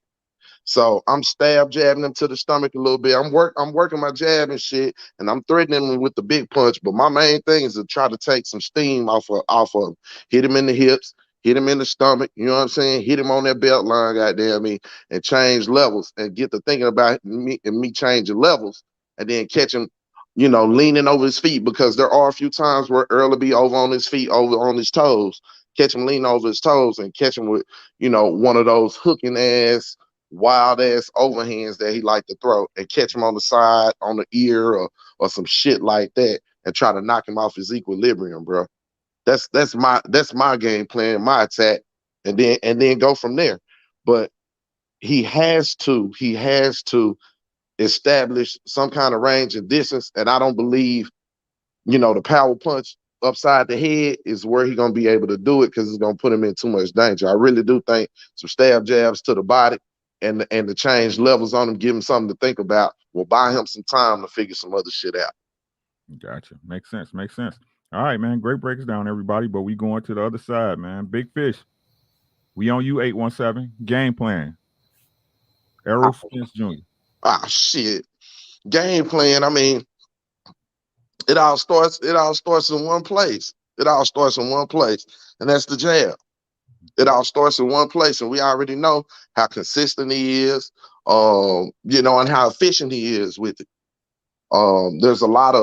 So I'm stab jabbing him to the stomach a little bit. I'm working my jab and shit, and I'm threatening him with the big punch. But my main thing is to try to take some steam off of him. Hit him in the hips, hit him in the stomach. You know what I'm saying? Hit him on that belt line, goddamn me, and change levels and get to thinking about me changing levels, and then catch him, leaning over his feet, because there are a few times where Earl will be over on his feet, over on his toes. Catch him leaning over his toes and catch him with, one of those hooking ass wild ass overhands that he like to throw, and catch him on the side, on the ear, or some shit like that, and try to knock him off his equilibrium, bro. That's my game plan, my attack, and then go from there. But he has to establish some kind of range and distance, and I don't believe the power punch upside the head is where he's gonna be able to do it, because it's gonna put him in too much danger. I really do think some stab jabs to the body and to change levels on him, give him something to think about, will buy him some time to figure some other shit out. Gotcha. Makes sense. Makes sense. All right, man. Great breaks down, everybody. But we going to the other side, man. Big fish. We on you, 817. Game plan. Errol Spence Jr. Shit. Game plan. I mean, it all starts in one place. It all starts in one place, and that's the jab. It all starts in one place, and we already know how consistent he is, and how efficient he is with it. There's a lot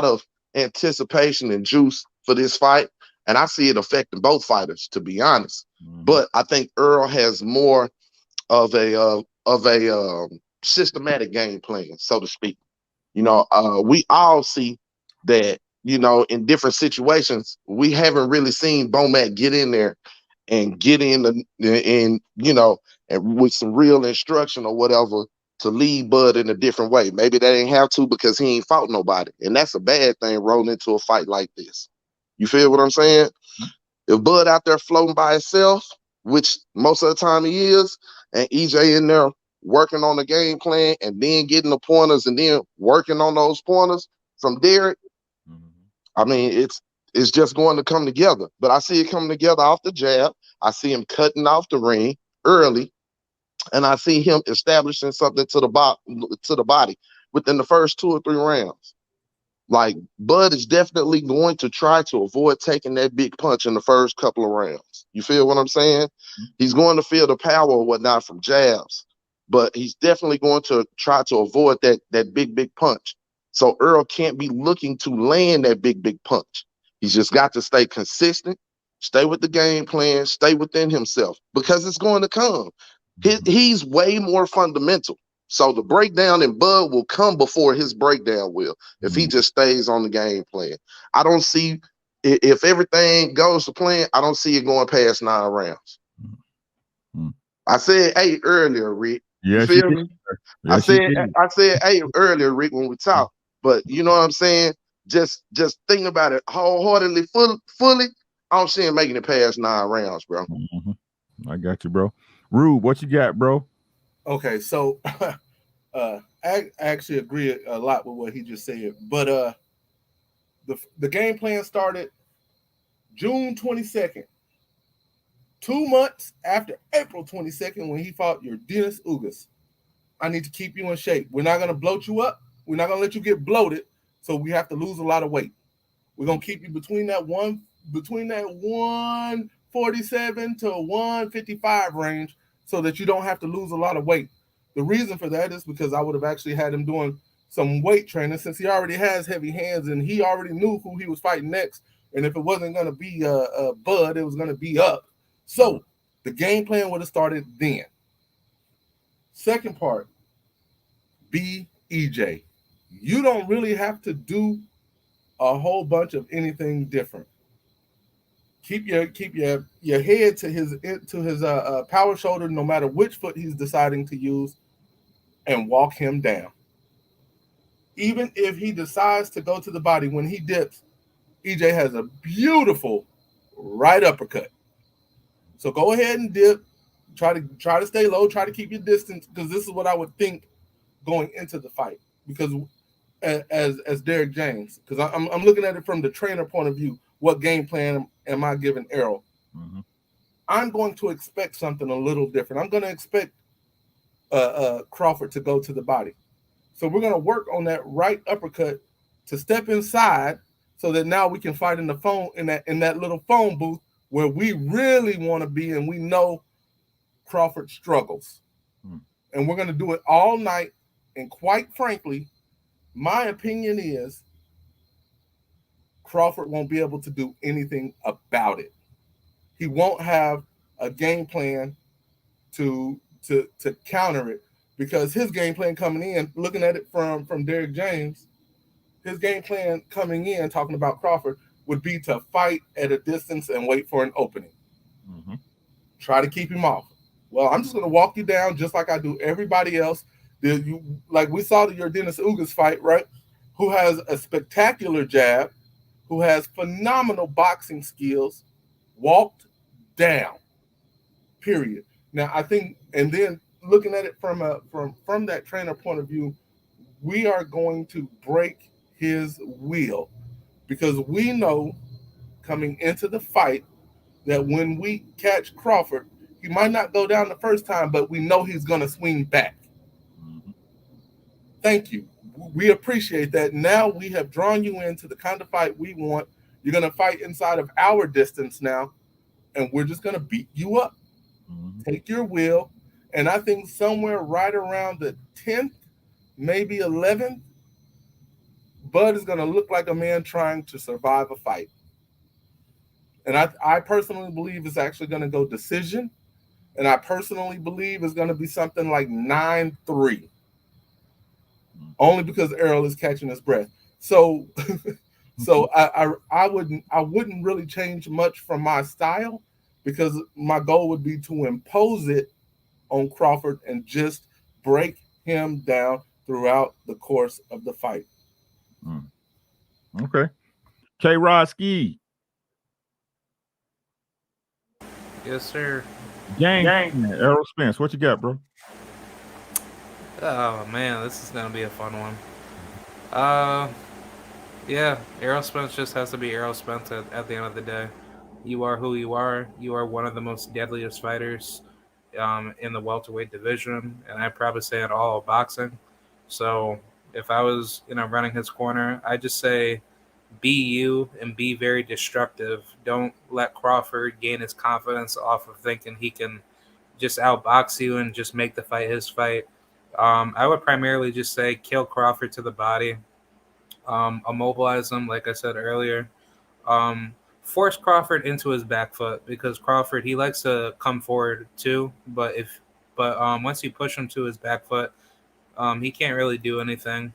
of anticipation and juice for this fight, and I see it affecting both fighters, to be honest. Mm-hmm. But I think Earl has more of a systematic game plan, so to speak. We all see that, in different situations, we haven't really seen Bomac get in there and get in and with some real instruction or whatever, to lead Bud in a different way. Maybe they didn't have to, because he ain't fought nobody. And that's a bad thing rolling into a fight like this. You feel what I'm saying? If Bud out there floating by himself, which most of the time he is, and EJ in there working on the game plan and then getting the pointers and then working on those pointers from Derek, Mm-hmm. I mean, it's just going to come together. But I see it coming together off the jab. I see him cutting off the ring early, and I see him establishing something to the body within the first 2 or 3 rounds. Like Bud is definitely going to try to avoid taking that big punch in the first couple of rounds. You feel what I'm saying? He's going to feel the power or whatnot from jabs, but he's definitely going to try to avoid that big punch. So Earl can't be looking to land that big punch. He's just got to stay consistent, stay with the game plan, stay within himself because it's going to come. He's way more fundamental. So the breakdown in Bud will come before his breakdown will if he just stays on the game plan. I don't see if everything goes to plan, I don't see it going past 9 rounds. I said 8 earlier, Rick. Yes, you feel me? Yes, I said 8 earlier, Rick, when we talked. But you know what I'm saying? Just think about it wholeheartedly, fully. I don't see him making it past 9 rounds, bro. I got you, bro. Rube, what you got, bro? Okay, so I actually agree a lot with what he just said, but the game plan started June 22nd, 2 months after April 22nd when he fought your Dennis Ugas. I need to keep you in shape. We're not gonna bloat you up. We're not gonna let you get bloated. So we have to lose a lot of weight. We're gonna keep you between that 147 to 155 range, so that you don't have to lose a lot of weight. The reason for that is because I would have actually had him doing some weight training since he already has heavy hands and he already knew who he was fighting next. And if it wasn't going to be Bud, it was going to be Up. So the game plan would have started then. Second part, EJ. You don't really have to do a whole bunch of anything different. Keep your head to his power shoulder, no matter which foot he's deciding to use, and walk him down. Even if he decides to go to the body when he dips, EJ has a beautiful right uppercut. So go ahead and dip. Try to stay low. Try to keep your distance, because this is what I would think going into the fight. Because as Derek James, because I'm looking at it from the trainer point of view. What game plan am I giving Errol? I'm going to expect something a little different. I'm going to expect Crawford to go to the body. So we're going to work on that right uppercut to step inside, so that now we can fight in the phone in that little phone booth where we really want to be, and we know Crawford struggles. And we're going to do it all night. And quite frankly, my opinion is Crawford won't be able to do anything about it. He won't have a game plan to counter it, because his game plan coming in, looking at it from Derek James, his game plan coming in talking about Crawford would be to fight at a distance and wait for an opening. Try to keep him off. Well, I'm just going to walk you down just like I do everybody else. Like we saw your Dennis Ugas fight, right? Who has a spectacular jab, who has phenomenal boxing skills, walked down. Period. Now I think, and then looking at it from that trainer point of view, we are going to break his will, because we know coming into the fight that when we catch Crawford, he might not go down the first time, but we know he's going to swing back. Thank you. We appreciate that. Now we have drawn you into the kind of fight we want. You're going to fight inside of our distance now, and we're just going to beat you up. Take your will. And I think somewhere right around the 10th, maybe 11th, Bud is going to look like a man trying to survive a fight. And I personally believe it's actually going to go decision. And I personally believe it's going to be something like 9-3. Only because Errol is catching his breath. So I wouldn't really change much from my style, because my goal would be to impose it on Crawford and just break him down throughout the course of the fight. Okay. K-Rod Ski. Yes, sir. Gang. Errol Spence, what you got, bro? Oh man, this is gonna be a fun one. Yeah, Errol Spence just has to be Errol Spence at the end of the day. You are who you are. You are one of the most deadliest fighters in the welterweight division, and I probably say in all of boxing. So if I was, running his corner, I just say be you and be very destructive. Don't let Crawford gain his confidence off of thinking he can just outbox you and just make the fight his fight. I would primarily just say kill Crawford to the body, immobilize him, like I said earlier. Um, Force Crawford into his back foot because Crawford he likes to come forward too, but once you push him to his back foot, he can't really do anything.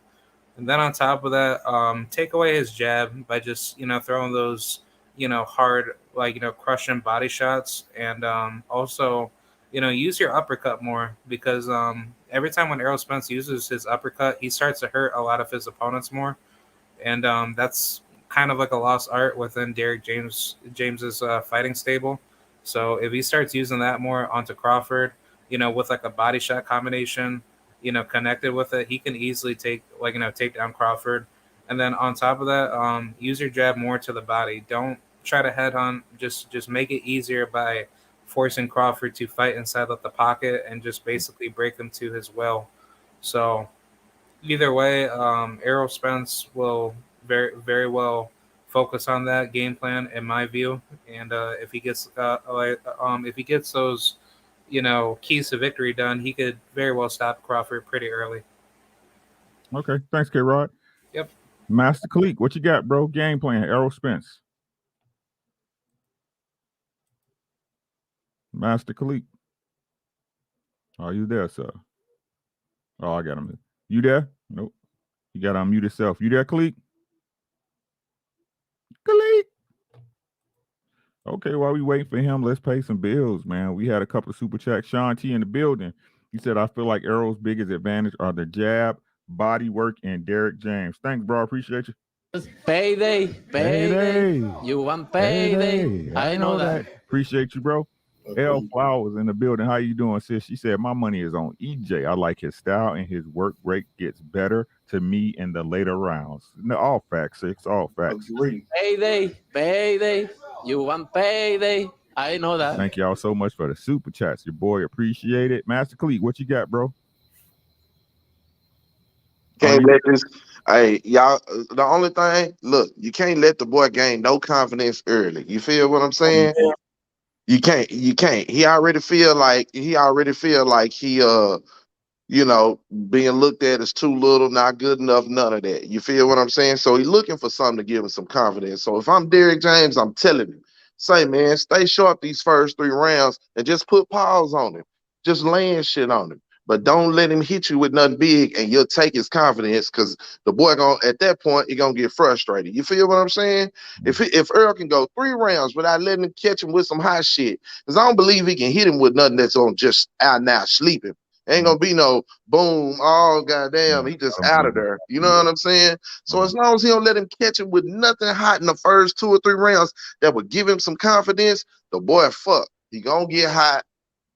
And then on top of that, take away his jab by just throwing those hard like crushing body shots, and also use your uppercut more because every time when Errol Spence uses his uppercut, he starts to hurt a lot of his opponents more, and that's kind of like a lost art within Derek James's fighting stable. So if he starts using that more onto Crawford, with like a body shot combination, connected with it, he can easily take down Crawford. And then on top of that, use your jab more to the body. Don't try to head on. Just make it easier by forcing Crawford to fight inside of the pocket and just basically break him to his will. So either way, Errol Spence will very well focus on that game plan in my view. And if he gets those keys to victory done, he could very well stop Crawford pretty early. Okay, thanks, K Rod. Yep. Master Khalik, what you got, bro? Game plan, Errol Spence. Master Khalik. Are you there, sir? Oh, I got him. You there? Nope. You got to unmute yourself. You there, Khalik? Khalik. Okay, while we waiting for him, let's pay some bills, man. We had a couple of super chats. Sean T in the building. He said, I feel like Errol's biggest advantage are the jab, body work, and Derek James. Thanks, bro. Appreciate you. Payday. You want payday. I know that. Appreciate you, bro. L Flowers in the building. How you doing, sis? She said, my money is on EJ. I like his style and his work rate gets better to me in the later rounds. No, all facts, sis. All facts. Payday. You want payday. I know that. Thank y'all so much for the super chats. Your boy appreciate it. Master Khalik, what you got, bro? Can't let this. Hey, y'all. The only thing, look, you can't let the boy gain no confidence early. You feel what I'm saying? Yeah. You can't. He already feel like he being looked at as too little, not good enough, none of that. You feel what I'm saying? So he's looking for something to give him some confidence. So if I'm Derek James, I'm telling him, say, man, stay sharp these first 3 rounds and just put pause on him. Just laying shit on him. But don't let him hit you with nothing big and you'll take his confidence because the boy at that point, he's going to get frustrated. You feel what I'm saying? If Earl can go 3 rounds without letting him catch him with some hot shit, because I don't believe he can hit him with nothing that's on just out now sleeping. Ain't gonna be no boom, oh goddamn, he just out of there. You know what I'm saying? So as long as he don't let him catch him with nothing hot in the first 2 or 3 rounds that would give him some confidence, the boy he gonna get hot.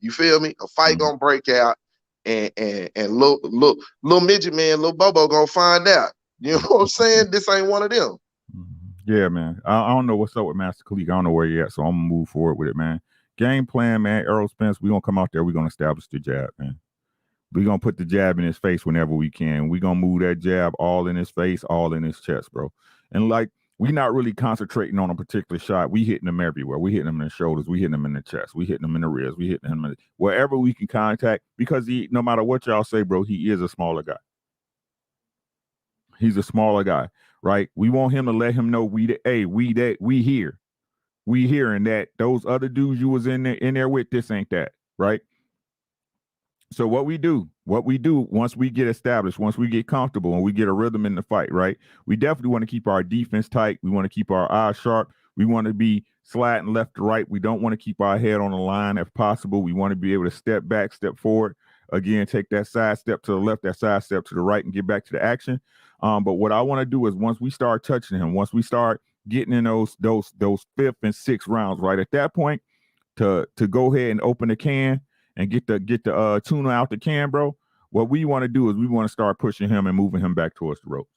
You feel me? A fight gonna break out, and little midget man, little Bobo gonna find out. You know what I'm saying? This ain't one of them. Yeah, man. I don't know what's up with Master Khalik. I don't know where he at, so I'm gonna move forward with it, man. Game plan, man. Errol Spence, we gonna come out there. We gonna establish the jab, man. We're going to put the jab in his face whenever we can. We're going to move that jab all in his face, all in his chest, bro. And, we're not really concentrating on a particular shot. We hitting him everywhere. We hitting him in the shoulders. We hitting him in the chest. We hitting him in the ribs. We hitting him wherever we can contact because no matter what y'all say, bro, he is a smaller guy. He's a smaller guy, right? We want him to let him know we here. We here and that those other dudes you was in there with, this ain't that, right? So what we do once we get established, once we get comfortable and we get a rhythm in the fight, right? We definitely want to keep our defense tight. We want to keep our eyes sharp. We want to be sliding left to right. We don't want to keep our head on the line if possible. We want to be able to step back, step forward. Again, take that side step to the left, that side step to the right, and get back to the action. But what I want to do is once we start touching him, once we start getting in those 5th and 6th rounds, right? At that point, to go ahead and open the can and get the tuna out the can, bro. What we want to do is we want to start pushing him and moving him back towards the ropes,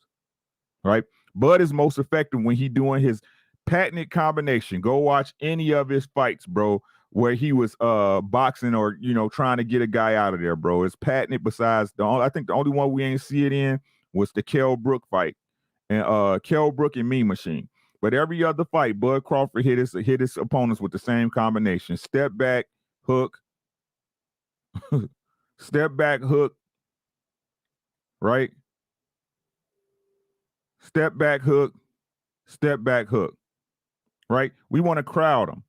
right? Bud is most effective when he doing his patented combination. Go watch any of his fights, bro, where he was boxing or trying to get a guy out of there, bro. It's patented. Besides I think the only one we ain't see it in was the Kell Brook fight, and Kell Brook and Mean Machine. But every other fight, Bud Crawford hit his opponents with the same combination: step back, hook, step back, hook, right? Step back, hook, step back, hook, right? We want to crowd him.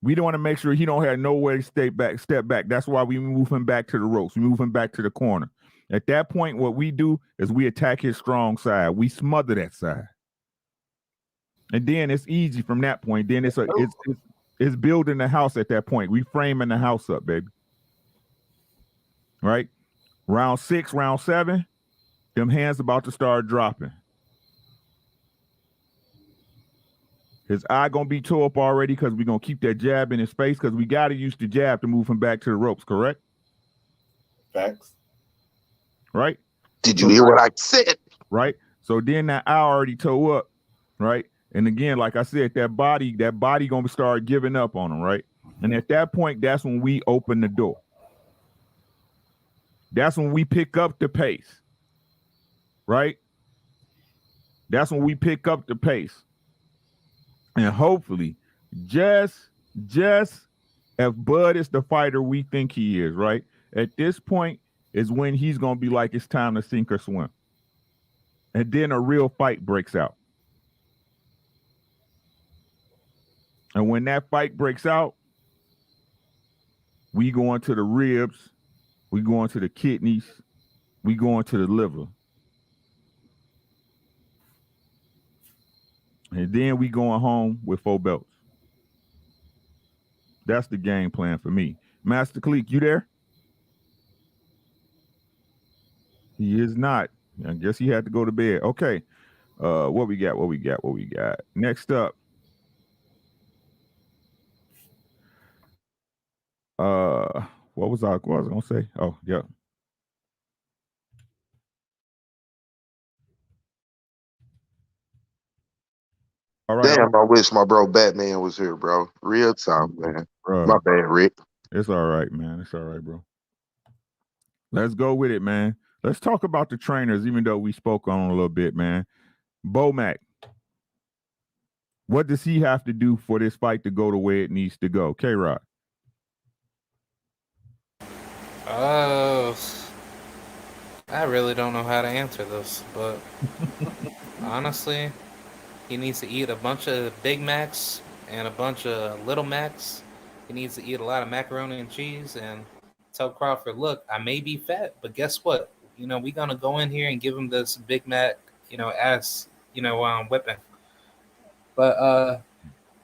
We don't want to make sure he don't have nowhere to step back. That's why we move him back to the ropes. We move him back to the corner. At that point, what we do is we attack his strong side. We smother that side. And then it's easy from that point. Then it's building the house at that point. We framing the house up, baby. Right? Round 6, round 7, them hands about to start dropping. His eye gonna be tore up already because we're gonna keep that jab in his face because we gotta use the jab to move him back to the ropes, correct? Facts. Right? Did you hear what I said? Right? So then that eye already tore up, right? And again, like I said, that body gonna start giving up on him, right? And at that point, that's when we open the door. That's when we pick up the pace, right? That's when we pick up the pace. And hopefully, just if Bud is the fighter we think he is, right? At this point is when he's going to be like, it's time to sink or swim. And then a real fight breaks out. And when that fight breaks out, we go into the ribs, we go into the kidneys, we go into the liver. And then we going home with 4 belts. That's the game plan for me. Master Cleek, you there? He is not. I guess he had to go to bed. Okay. What we got? Next up. What was I gonna say? Oh, yeah. All right. Damn, I wish my bro Batman was here, bro. Real talk, man. My bad, Rick. It's all right, man. It's all right, bro. Let's go with it, man. Let's talk about the trainers, even though we spoke on them a little bit, man. Bomac, what does he have to do for this fight to go the way it needs to go? K-Rod. I really don't know how to answer this, but honestly, he needs to eat a bunch of Big Macs and a bunch of Little Macs. He needs to eat a lot of macaroni and cheese and tell Crawford, look, I may be fat, but guess what? We're going to go in here and give him this Big Mac, ass, whipping. But,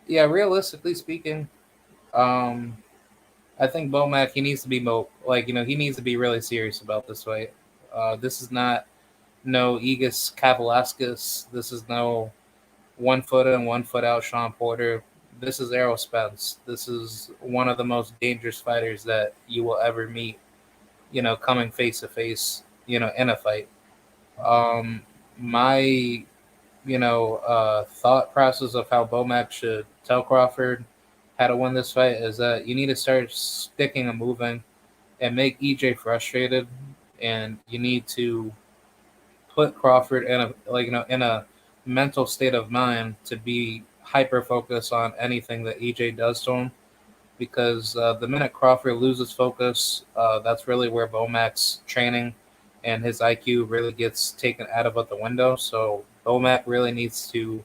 yeah, realistically speaking, I think Bomac, he needs to be he needs to be really serious about this fight. This is not no Aegis Kavalauskas. This is no 1 foot in, 1 foot out Sean Porter. This is Errol Spence. This is one of the most dangerous fighters that you will ever meet, coming face to face, in a fight. My, thought process of how Bomac should tell Crawford how to win this fight is that you need to start sticking and moving and make EJ frustrated, and you need to put Crawford in a mental state of mind to be hyper focused on anything that EJ does to him, because the minute Crawford loses focus, that's really where Bomac's training and his IQ really gets taken out of the window. So Bomac really needs to,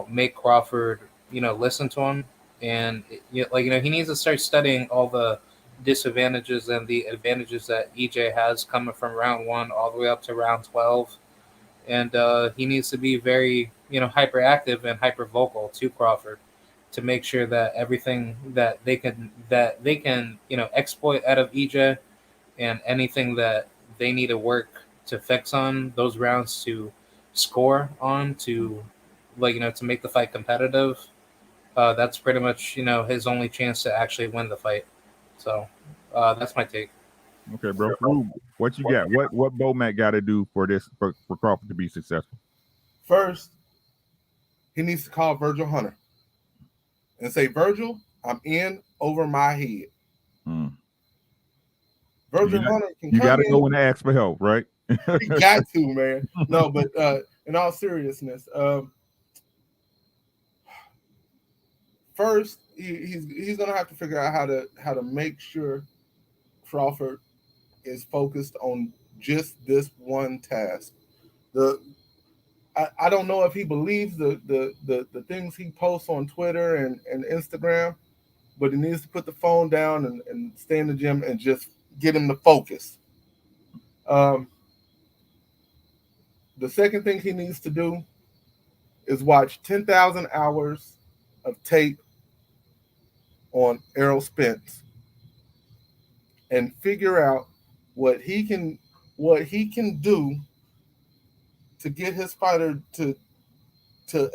make Crawford, listen to him. And he needs to start studying all the disadvantages and the advantages that EJ has coming from round 1 all the way up to round 12. And he needs to be very, hyperactive and hyper vocal to Crawford to make sure that everything that they can, exploit out of EJ, and anything that they need to work to fix on those rounds to score on to, to make the fight competitive. That's pretty much, his only chance to actually win the fight. So that's my take. Okay, bro. Rube, what you got? What Bomac got to do for Crawford to be successful? First, he needs to call Virgil Hunter and say, Virgil, I'm in over my head. Virgil Hunter can you got to go and ask for help, right? He got to, man. No, but in all seriousness, first he's gonna have to figure out how to make sure Crawford is focused on just this one task. I don't know if he believes the things he posts on Twitter and Instagram, but he needs to put the phone down and stay in the gym and just get him to focus. The second thing he needs to do is watch 10,000 hours of tape on Errol Spence and figure out what he can do to get his fighter to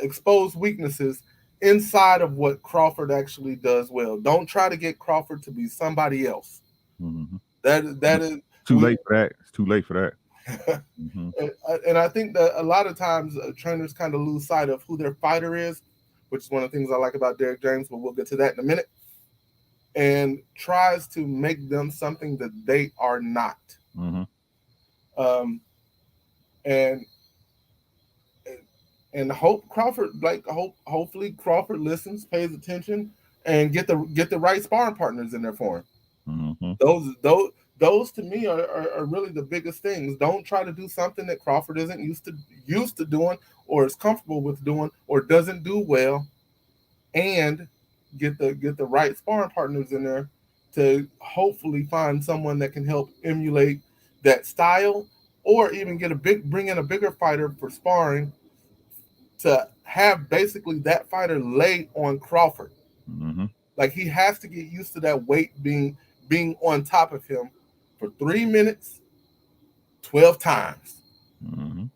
expose weaknesses inside of what Crawford actually does well. Don't try to get Crawford to be somebody else. Mm-hmm. That is too late for that. It's too late for that. Mm-hmm. And I think that a lot of times trainers kind of lose sight of who their fighter is, which is one of the things I like about Derek James, but we'll get to that in a minute, and tries to make them something that they are not. Mm-hmm. And hope Crawford, hopefully Crawford listens, pays attention, and get the right sparring partners in there for him. Mm-hmm. Those to me are really the biggest things. Don't try to do something that Crawford isn't used to doing, or is comfortable with doing, or doesn't do well, and get the right sparring partners in there to hopefully find someone that can help emulate that style, or even bring in a bigger fighter for sparring to have basically that fighter lay on Crawford. Mm-hmm. Like, he has to get used to that weight being on top of him for 3 minutes, 12 times. Mm-hmm.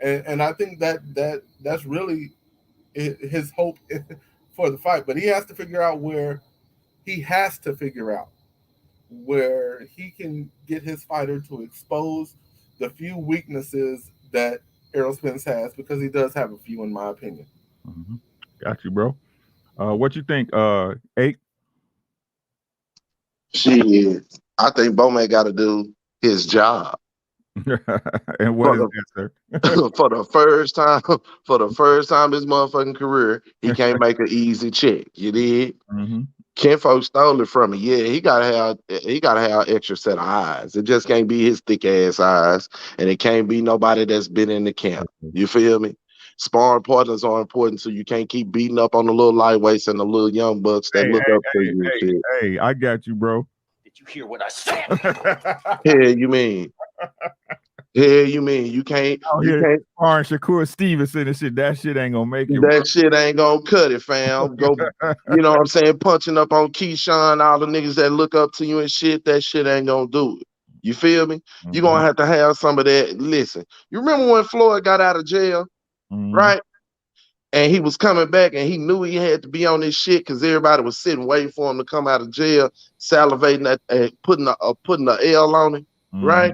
And I think that's really his hope for the fight. But he has to figure out where he can get his fighter to expose the few weaknesses that Errol Spence has, because he does have a few, in my opinion. Mm-hmm. Got you, bro. What you think, Ake? Shit, I think Bowman got to do his job. And what is that, sir? For the first time in his motherfucking career, he can't make an easy check. You did. Mm-hmm. Ken folks stole it from me. Yeah, he gotta have extra set of eyes. It just can't be his thick ass eyes, and it can't be nobody that's been in the camp. You feel me? Sparring partners are important, so you can't keep beating up on the little lightweights and the little young bucks that look up to you. Hey, I got you, bro. Did you hear what I said? Yeah, you mean? Yeah, you mean you can't? You can't. Shakur Stevenson and shit. That shit ain't gonna make it. That shit ain't gonna cut it, fam. Go, you know what I'm saying? Punching up on Keyshawn, all the niggas that look up to you and shit. That shit ain't gonna do it. You feel me? Mm-hmm. You're gonna have to have some of that. Listen, you remember when Floyd got out of jail, right? And he was coming back, and he knew he had to be on this shit because everybody was sitting waiting for him to come out of jail, salivating at putting a L on him, right?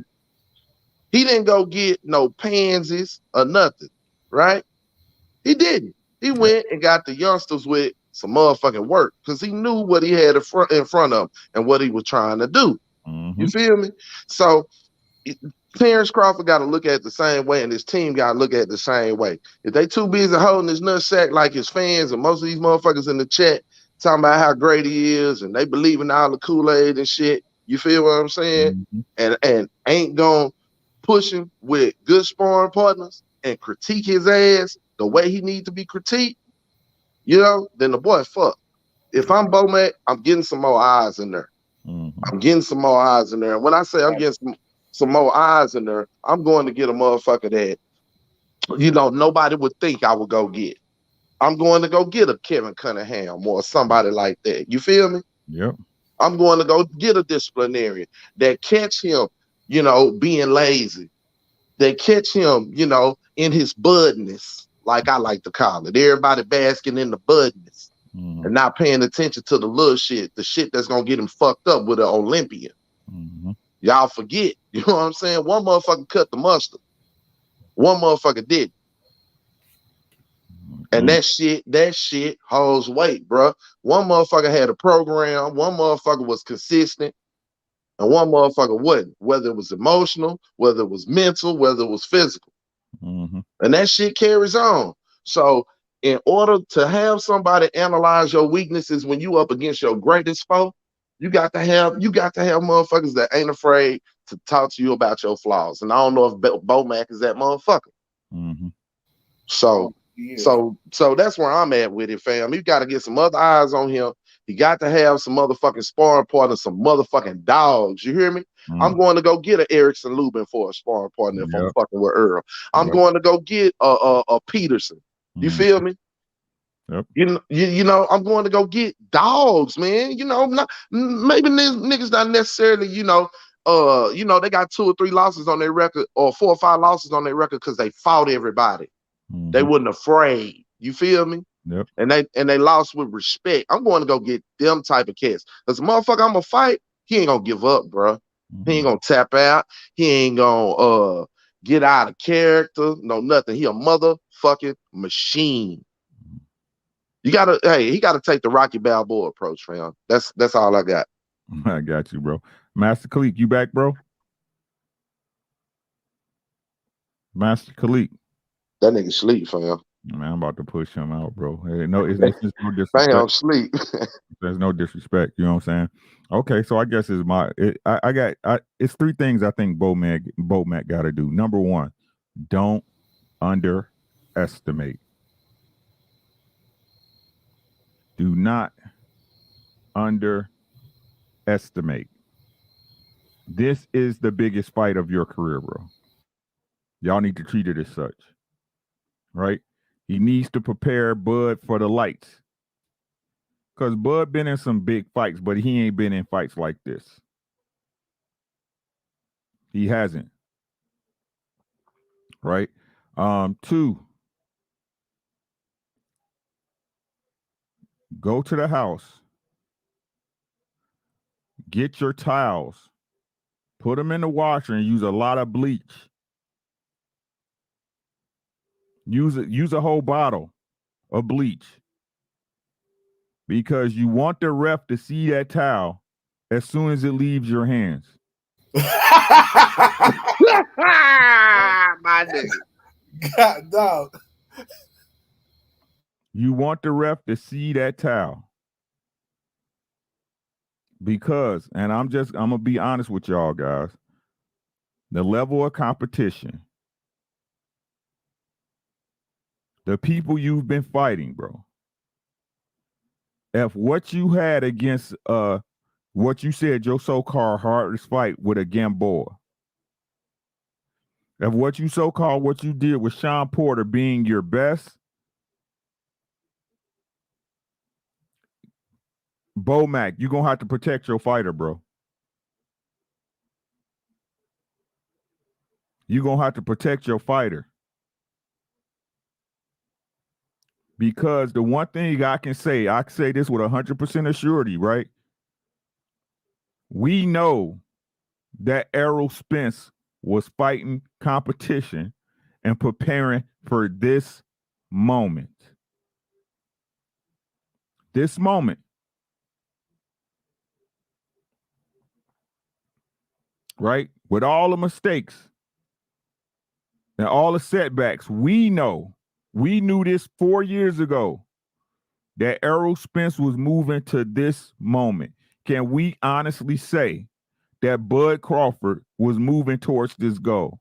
He didn't go get no pansies or nothing, right? He didn't. He went and got the youngsters with some motherfucking work because he knew what he had in front of him and what he was trying to do. You feel me? So Terrence Crawford got to look at it the same way, and his team got to look at it the same way. If they too busy holding his nutsack like his fans and most of these motherfuckers in the chat talking about how great he is and they believe in all the Kool-Aid and shit, you feel what I'm saying? And ain't gonna push him with good sparring partners and critique his ass the way he needs to be critiqued, you know, then the boy fuck. If I'm Bomac, I'm getting some more eyes in there. I'm getting some more eyes in there. And when I say I'm getting some more eyes in there, I'm going to get a motherfucker that, you know, nobody would think I would go get. I'm going to go get a Kevin Cunningham or somebody like that. You feel me? Yep. I'm going to go get a disciplinarian that catch him, you know, being lazy. They catch him, you know, in his budness, like I like to call it. Everybody basking in the budness and not paying attention to the little shit, the shit that's going to get him fucked up with an Olympian. Y'all forget. You know what I'm saying? One motherfucker cut the mustard. One motherfucker didn't. And that shit holds weight, bro. One motherfucker had a program. One motherfucker was consistent. and one motherfucker wouldn't, whether it was emotional, whether it was mental, whether it was physical. Mm-hmm. And that shit carries on. So in order to have somebody analyze your weaknesses when you up against your greatest foe, you got to have motherfuckers that ain't afraid to talk to you about your flaws. And I don't know if Bo Mac is that motherfucker. Mm-hmm. So that's where I'm at with it, fam. You got to get some other eyes on him. He got to have some motherfucking sparring partners, some motherfucking dogs. You hear me? Mm-hmm. I'm going to go get an Erickson Lubin for a sparring partner if I'm fucking with Earl. I'm going to go get a Peterson. You feel me? Yep. You know, I'm going to go get dogs, man. You know, maybe niggas not necessarily, they got 2 or 3 losses on their record or 4 or 5 losses on their record because they fought everybody. Mm-hmm. They wasn't afraid. You feel me? Yep. And they lost with respect. I'm going to go get them type of cats. Because the motherfucker I'm gonna fight, he ain't gonna give up, bro. Mm-hmm. He ain't gonna tap out. He ain't gonna get out of character. No, nothing. He a motherfucking machine. He gotta take the Rocky Balboa approach, fam. That's all I got. I got you, bro. Master Khalik, you back, bro? Master Khalik. That nigga sleep, fam. Man, I'm about to push him out, bro. Hey, no, it's just no disrespect. Fam, sleep. There's no disrespect. You know what I'm saying? Okay, so I guess it's 3 things I think Bo Mac got to do. Number 1, don't underestimate. Do not underestimate. This is the biggest fight of your career, bro. Y'all need to treat it as such, right? He needs to prepare Bud for the lights. Because Bud been in some big fights, but he ain't been in fights like this. He hasn't. Right? 2, go to the house. Get your towels. Put them in the washer and use a lot of bleach. Use a whole bottle of bleach. Because you want the ref to see that towel as soon as it leaves your hands. My nigga. God, dog. You want the ref to see that towel. Because, and I'm gonna be honest with y'all guys, the level of competition, the people you've been fighting, bro. If what you had against what you said your so-called hardest fight with a Gamboa, if what you did with Sean Porter being your best, Bo Mac, you're gonna have to protect your fighter, bro. You're gonna have to protect your fighter. Because the one thing I can say this with 100% assurity, right? We know that Errol Spence was fighting competition and preparing for this moment. This moment. Right? With all the mistakes and all the setbacks, we knew this 4 years ago that Errol Spence was moving to this moment. Can we honestly say that Bud Crawford was moving towards this goal?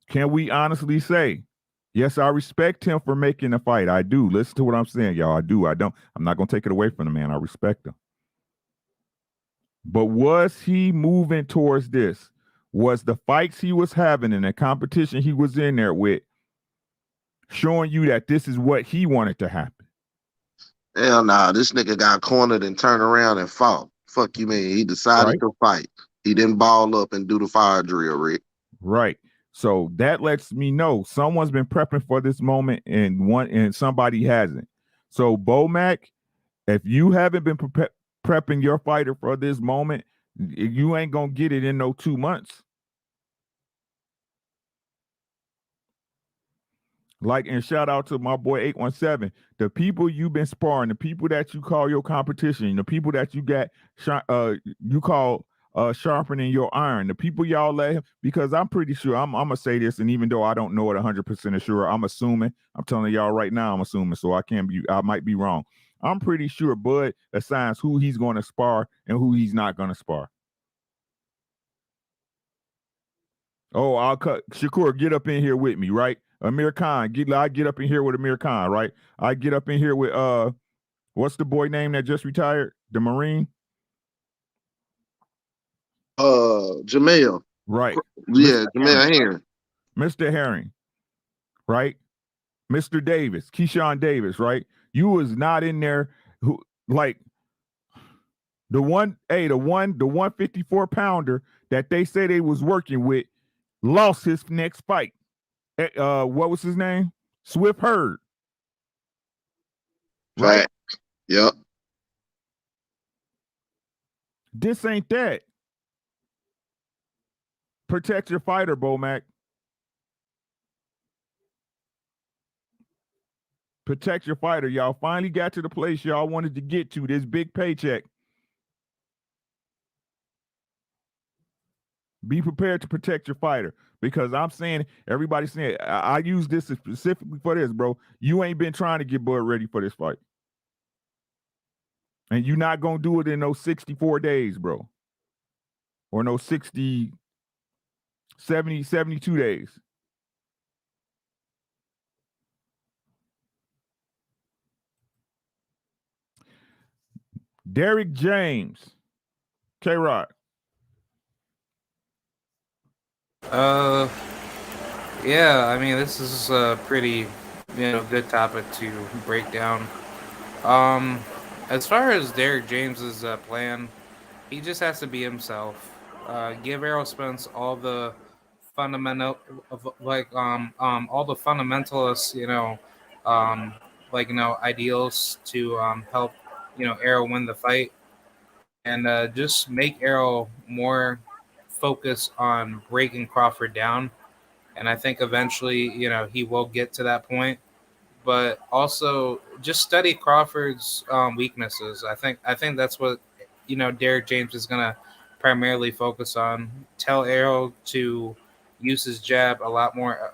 Can we honestly say, yes, I respect him for making the fight. I do. Listen to what I'm saying, y'all. I do. I'm not going to take it away from the man. I respect him. But was he moving towards this? Was the fights he was having and the competition he was in there with showing you that this is what he wanted to happen? Hell nah, this nigga got cornered and turned around and fought. Fuck you, man. He decided to fight. He didn't ball up and do the fire drill, Rick. Right. So that lets me know someone's been prepping for this moment and somebody hasn't. So Bo Mac, if you haven't been prepping your fighter for this moment, you ain't gonna get it in no 2 months. Like, and shout out to my boy 817. The people you've been sparring, the people that you call your competition, the people that you got, you call sharpening your iron, the people y'all let him, because I'm pretty sure, I'm gonna say this, and even though I don't know it 100% sure, I'm assuming, I'm telling y'all right now, I'm assuming, so I might be wrong. I'm pretty sure Bud assigns who he's going to spar and who he's not going to spar. Oh, I'll cut Shakur, get up in here with me, right? Amir Khan, I get up in here with Amir Khan, right? I get up in here with what's the boy name that just retired? The Marine? Jamel. Right. Yeah, Jamel Herring. Mr. Herring, right? Mr. Davis, Keyshawn Davis, right? You was not in there who like the 154 pounder that they say they was working with lost his next fight. What was his name? Swift Hurd. Right? Fact. Yep. This ain't that. Protect your fighter, Bomac. Protect your fighter. Y'all finally got to the place y'all wanted to get to, this big paycheck. Be prepared to protect your fighter, because I'm saying, everybody's saying, I use this specifically for this, bro. You ain't been trying to get Bud ready for this fight. And you're not going to do it in those 64 days, bro. Or no 60, 70, 72 days. Derrick James. K-Rod. Yeah, I mean, this is a pretty, good topic to break down. As far as Derrick James's plan, he just has to be himself. Give Errol Spence all the fundamental, all the fundamentalist, ideals to help, Errol win the fight, and just make Errol more focused on breaking Crawford down. And I think eventually, he will get to that point. But also just study Crawford's weaknesses. I think that's what Derrick James is gonna primarily focus on. Tell Errol to use his jab a lot more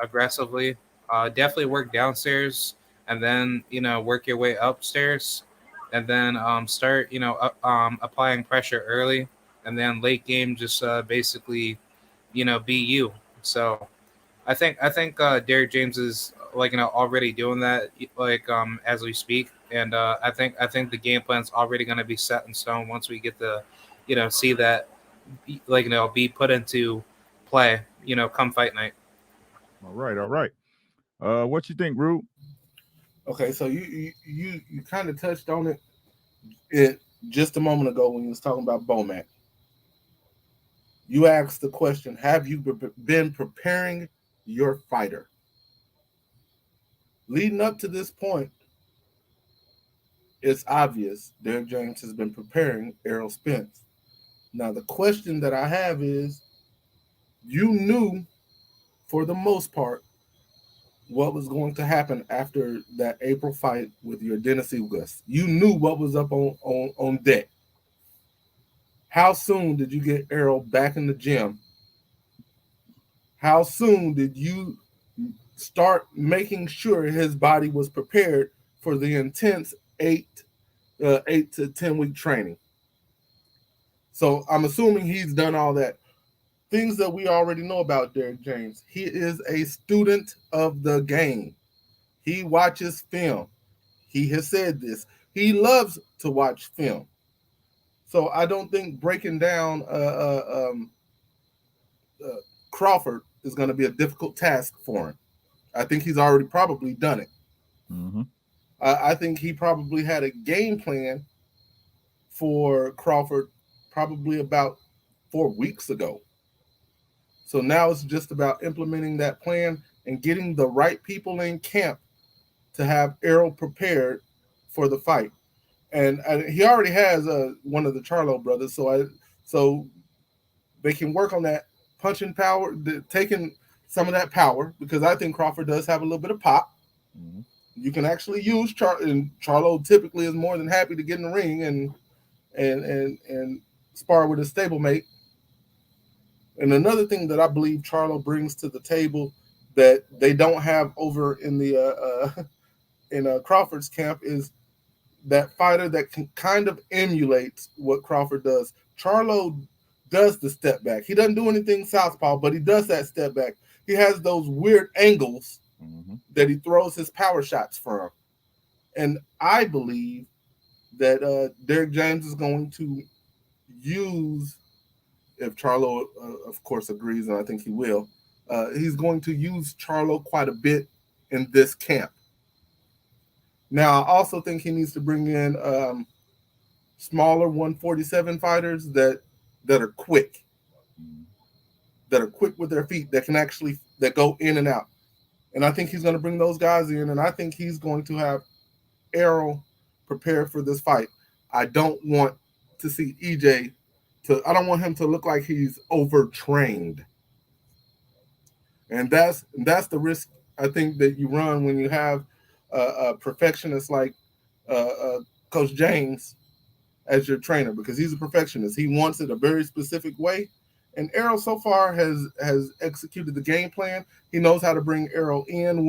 aggressively. Definitely work downstairs, and then work your way upstairs, and then start applying pressure early, and then late game just basically be you. So I think Derrick James is already doing that as we speak, and I think the game plan's already going to be set in stone once we get to see that be put into play come fight night. All right. What you think, Rube? Okay, so you kind of touched on it just a moment ago when you was talking about Bomac. You asked the question, have you been preparing your fighter? Leading up to this point, it's obvious Derrick James has been preparing Errol Spence. Now, the question that I have is, you knew for the most part what was going to happen after that April fight with your Dennis Gus. You knew what was up on deck. How soon did you get Errol back in the gym? How soon did you start making sure his body was prepared for the intense 8 to 10 week training? So I'm assuming he's done all that. Things that we already know about Derrick James. He is a student of the game. He watches film. He has said this. He loves to watch film. So I don't think breaking down Crawford is going to be a difficult task for him. I think he's already probably done it. Mm-hmm. I think he probably had a game plan for Crawford probably about 4 weeks ago. So now it's just about implementing that plan and getting the right people in camp to have Errol prepared for the fight. And he already has one of the Charlo brothers, so they can work on that punching power, taking some of that power, because I think Crawford does have a little bit of pop. Mm-hmm. You can actually use and Charlo typically is more than happy to get in the ring and spar with his stablemate. And another thing that I believe Charlo brings to the table that they don't have over in the in Crawford's camp is that fighter that can kind of emulates what Crawford does. Charlo does the step back. He doesn't do anything southpaw, but he does that step back. He has those weird angles that he throws his power shots from. And I believe that Derek James is going to use, if Charlo, of course, agrees, and I think he will, he's going to use Charlo quite a bit in this camp. Now, I also think he needs to bring in smaller 147 fighters that are quick, with their feet, that go in and out. And I think he's going to bring those guys in, and I think he's going to have Errol prepared for this fight. I don't want to see EJ I don't want him to look like he's overtrained. And that's the risk I think that you run when you have a perfectionist like Coach James as your trainer, because he's a perfectionist. He wants it a very specific way. And Errol so far has executed the game plan. He knows how to bring Errol in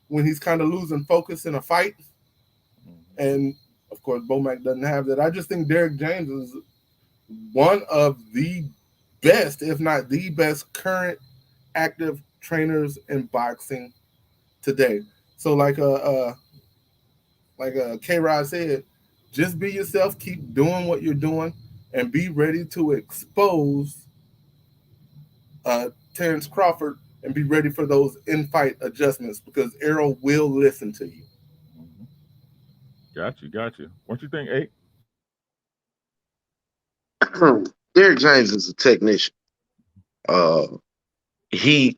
when he's kind of losing focus in a fight. And of course, Bomac doesn't have that. I just think Derek James is one of the best, if not the best, current active trainers in boxing today. So like K-Rod said, just be yourself, keep doing what you're doing, and be ready to expose Terrence Crawford and be ready for those in-fight adjustments, because Errol will listen to you. Got you. What you think, A? Derek James is a technician. He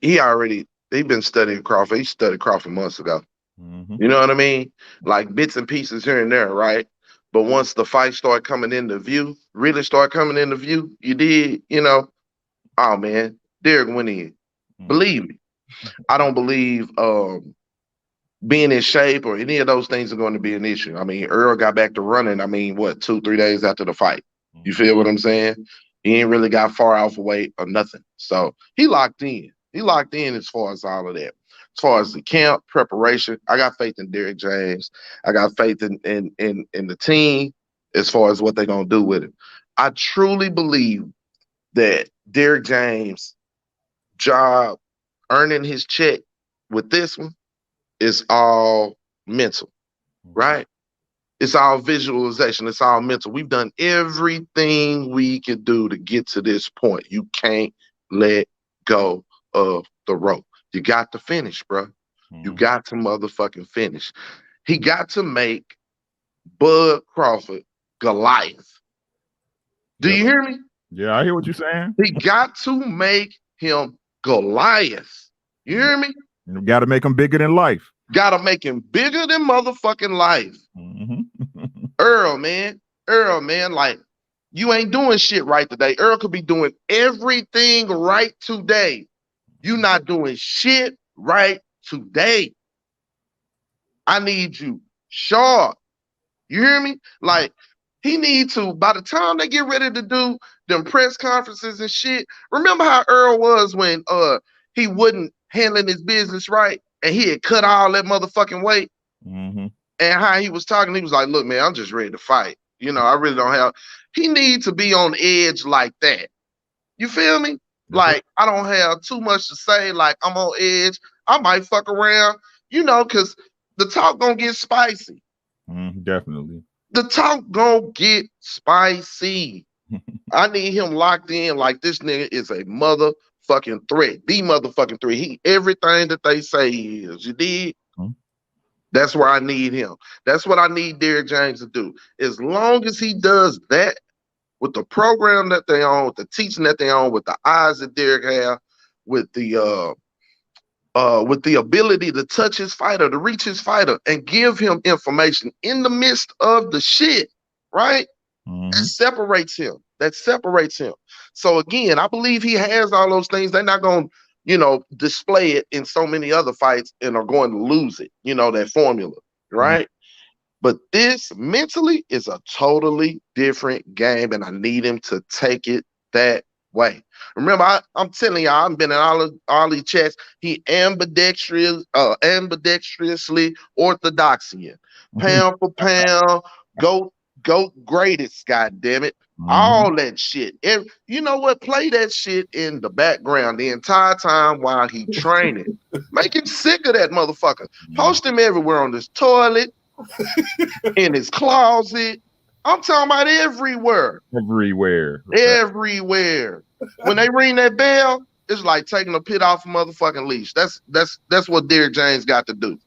been studying Crawford. He studied Crawford months ago. You know what I mean? Like bits and pieces here and there, right? But once the fight started coming into view, you did, oh man, Derek went in. Believe me. I don't believe being in shape or any of those things are going to be an issue. I mean, Earl got back to running, 2-3 days after the fight. You feel what I'm saying? He ain't really got far off weight or nothing. So he locked in. As far as all of that. As far as the camp preparation, I got faith in Derek James. I got faith in the team as far as what they're going to do with him. I truly believe that Derek James' job earning his check with this one is all mental, right? It's all visualization. It's all mental. We've done everything we can do to get to this point. You can't let go of the rope. You got to finish, bro. You got to motherfucking finish. He got to make Bud Crawford Goliath. Do you hear me? Yeah, I hear what you're saying. He got to make him Goliath. You hear me? You got to make him bigger than life. Got to make him bigger than motherfucking life. Earl, man, like, you ain't doing shit right today. Earl could be doing everything right today. You not doing shit right today. I need you sharp. You hear me? Like, he needs to, by the time they get ready to do them press conferences and shit, remember how Earl was when he wasn't handling his business right and he had cut all that motherfucking weight? And how he was talking, he was like, look, man, I'm just ready to fight. I really don't have, he needs to be on edge like that. You feel me? Like, I don't have too much to say. Like, I'm on edge. I might fuck around, because the talk gonna get spicy. Definitely. The talk gonna get spicy. I need him locked in like this nigga is a motherfucking threat. The motherfucking threat. He everything that they say he is. You did? That's where I need him. That's what I need Derek James to do. As long as he does that, with the program that they own, with the teaching that they own, with the eyes that Derek have, with the ability to touch his fighter, to reach his fighter, and give him information in the midst of the shit, right? That separates him. So again, I believe he has all those things. They're not gonna display it in so many other fights and are going to lose it, that formula, right? But this mentally is a totally different game, and I need him to take it that way. Remember, I'm telling y'all, I've been in all these chats. He ambidextrously orthodoxian, pound for pound, go greatest. God damn it, all that shit. And you know what? Play that shit in the background the entire time while he training. Make him sick of that motherfucker. Post him everywhere on this toilet. In his closet. I'm talking about everywhere. Everywhere. When they ring that bell, it's like taking a pit off a motherfucking leash. That's what Derrick James got to do.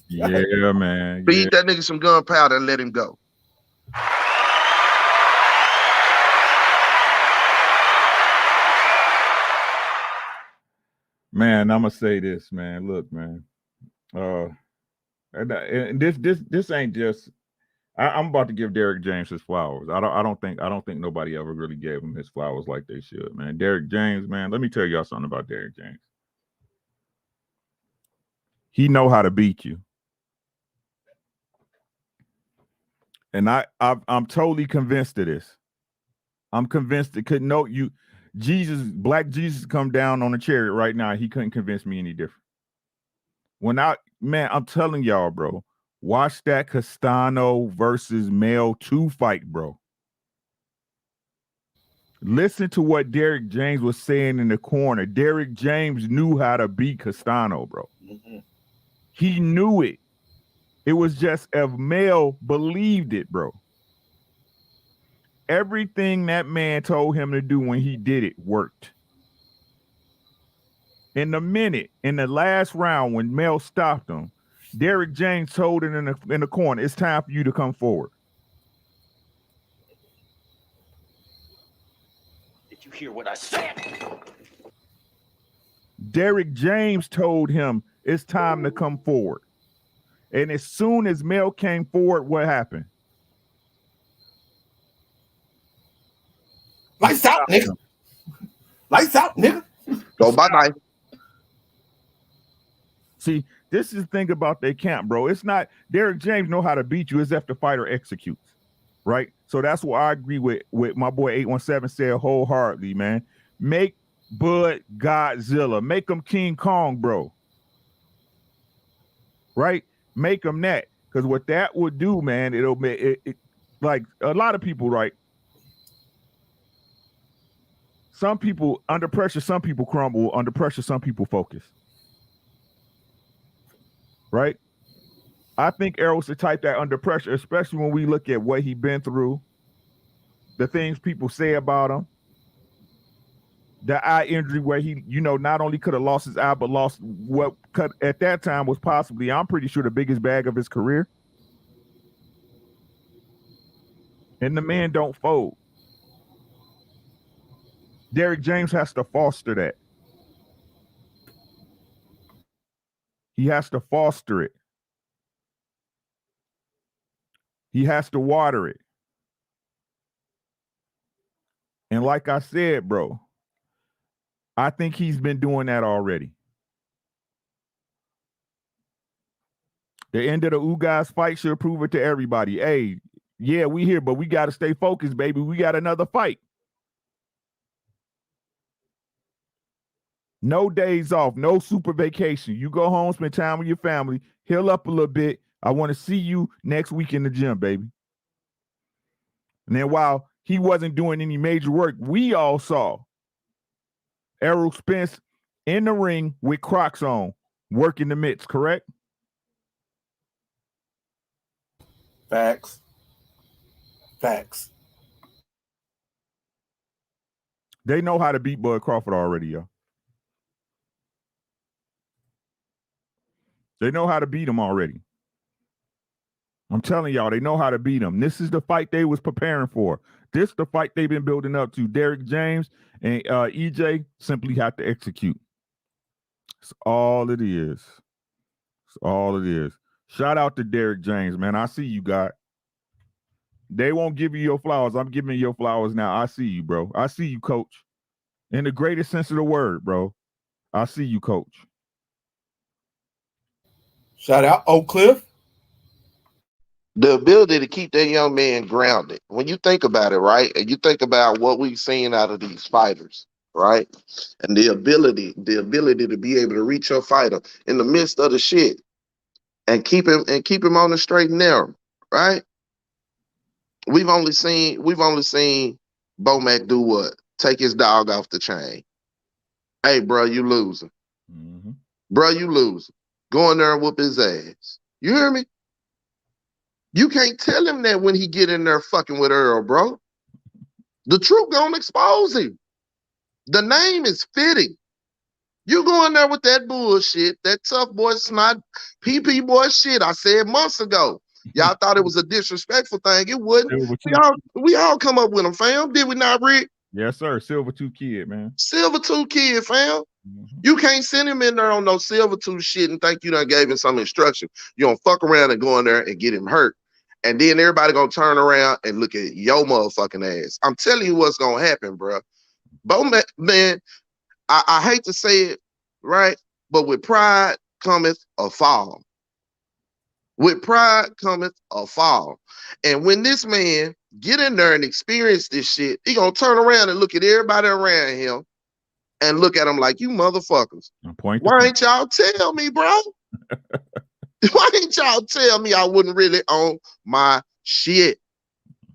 Yeah, man. Feed that nigga some gunpowder and let him go. Man, I'm gonna say this, man. Look, man. And this ain't just. I'm about to give Derrick James his flowers. I don't think nobody ever really gave him his flowers like they should, man. Derrick James, man. Let me tell y'all something about Derrick James. He know how to beat you, and I'm totally convinced of this. I'm convinced it couldn't know you. Black Jesus come down on a chariot right now. He couldn't convince me any different. I'm telling y'all, bro. Watch that Castano versus Mel 2 fight, bro. Listen to what Derrick James was saying in the corner. Derrick James knew how to beat Castano, bro. He knew it. It was just if Mel believed it, bro. Everything that man told him to do when he did it worked. In the last round, when Mel stopped him, Derrick James told it in the corner, it's time for you to come forward. Did you hear what I said? Derrick James told him it's time to come forward. And as soon as Mel came forward, what happened? Lights out, nigga. Lights out, nigga. Go bye-bye. See, this is the thing about their camp, bro. It's not Derrick James know how to beat you. It's if the fighter executes, right? So that's what I agree with my boy 817 said wholeheartedly, man. Make Bud Godzilla. Make him King Kong, bro. Right? Make him that. Because what that would do, man, it'll make it like a lot of people, right? Some people under pressure, some people crumble. Under pressure, some people focus. Right? I think Errol's the type that under pressure, especially when we look at what he's been through, the things people say about him, the eye injury where he, not only could have lost his eye, but lost what at that time was possibly, I'm pretty sure, the biggest bag of his career. And the man don't fold. Derrick James has to foster that. He has to foster it. He has to water it. And like I said, bro, I think he's been doing that already. The end of the Ugas fight should prove it to everybody. Hey, yeah, we here, but we got to stay focused, baby. We got another fight. No days off, no super vacation. You go home, spend time with your family, heal up a little bit. I want to see you next week in the gym, baby. And then while he wasn't doing any major work, we all saw Errol Spence in the ring with Crocs on, working the mitts, correct? Facts. They know how to beat Bud Crawford already, yo. They know how to beat him already. I'm telling y'all, they know how to beat him. This is the fight they was preparing for. This is the fight they've been building up to. Derrick James and EJ simply have to execute. That's all it is. That's all it is. Shout out to Derrick James, man. I see you, God. They won't give you your flowers. I'm giving you your flowers now. I see you, bro. I see you, coach. In the greatest sense of the word, bro. I see you, coach. Shout out Oak Cliff. The ability to keep that young man grounded. When you think about it, right, and you think about what we've seen out of these fighters, right, and the ability to be able to reach your fighter in the midst of the shit and keep him on the straight and narrow, right? We've only seen Bomac do what? Take his dog off the chain. Hey, bro, you losing. Mm-hmm. Bro, you losing. Go in there and whoop his ass. You hear me? You can't tell him that when he get in there fucking with Earl, bro. The truth gonna expose him. The name is fitting. You go in there with that bullshit, that tough boy snot, PP boy shit I said months ago. Y'all thought it was a disrespectful thing. It wouldn't. We all come up with them, fam. Did we not, Rick? Yes, sir. Silver Tooth Kid, man. Silver Tooth Kid, fam. You can't send him in there on no silver tooth shit and think you done gave him some instruction. You don't fuck around and go in there and get him hurt. And then everybody gonna turn around and look at your motherfucking ass. I'm telling you what's gonna happen, bro. Bowman, man, I hate to say it, right? But with pride cometh a fall. With pride cometh a fall. And when this man get in there and experience this shit, he gonna turn around and look at everybody around him and look at them like, you motherfuckers. Why ain't y'all tell me, bro? Why ain't y'all tell me I wouldn't really own my shit?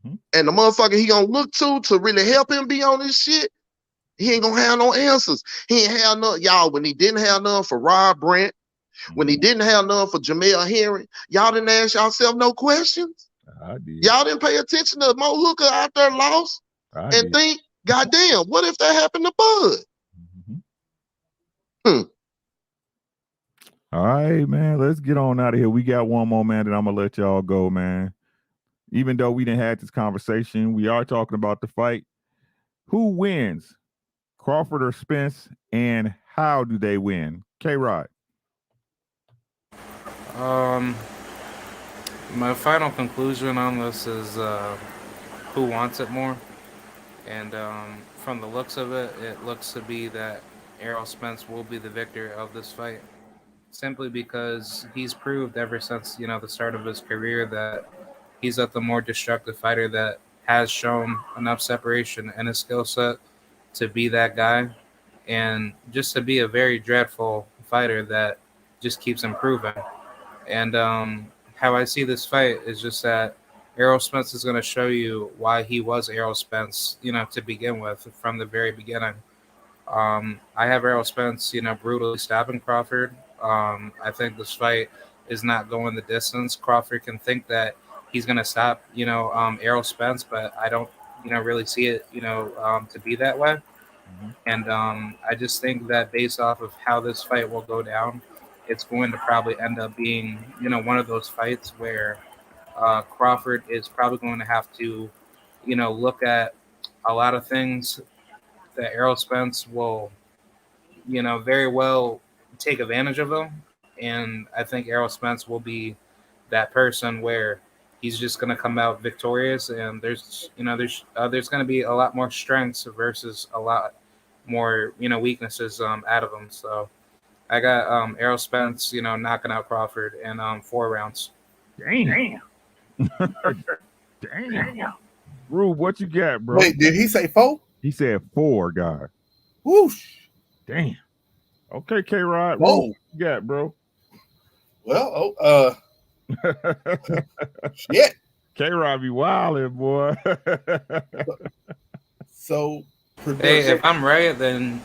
Mm-hmm. And the motherfucker he gonna look to really help him be on this shit, he ain't gonna have no answers. He ain't have none, y'all, when he didn't have none for Rob Brent, when he didn't have none for Jamel Henry, y'all didn't ask yourself no questions. I did. Y'all didn't pay attention to Mo Hooker out there lost and think, goddamn, what if that happened to Bud? All right, man. Let's get on out of here. We got one more, man, that I'm gonna let y'all go, man. Even though we didn't have this conversation, we are talking about the fight. Who wins, Crawford or Spence, and how do they win? K-Rod. My final conclusion on this is who wants it more, and from the looks of it, it looks to be that Errol Spence will be the victor of this fight, simply because he's proved ever since the start of his career that he's the more destructive fighter that has shown enough separation in his skill set to be that guy, and just to be a very dreadful fighter that just keeps improving. And how I see this fight is just that Errol Spence is going to show you why he was Errol Spence, to begin with, from the very beginning. I have Errol Spence, brutally stabbing Crawford. I think this fight is not going the distance. Crawford can think that he's going to stop, Errol Spence, but I don't, really see it, to be that way. Mm-hmm. And I just think that based off of how this fight will go down, it's going to probably end up being, one of those fights where Crawford is probably going to have to, look at a lot of things that Errol Spence will, very well take advantage of him. And I think Errol Spence will be that person where he's just going to come out victorious. And there's going to be a lot more strengths versus a lot more, weaknesses out of him. So I got Errol Spence, knocking out Crawford in 4 rounds. Damn. Damn. Rube, what you got, bro? Wait, did he say 4? He said 4, guys. Whoosh. Damn. Okay, K-Rod. Whoa. What you got, bro? Well, shit. K-Rod be wildin', boy. So, hey, if I'm right, then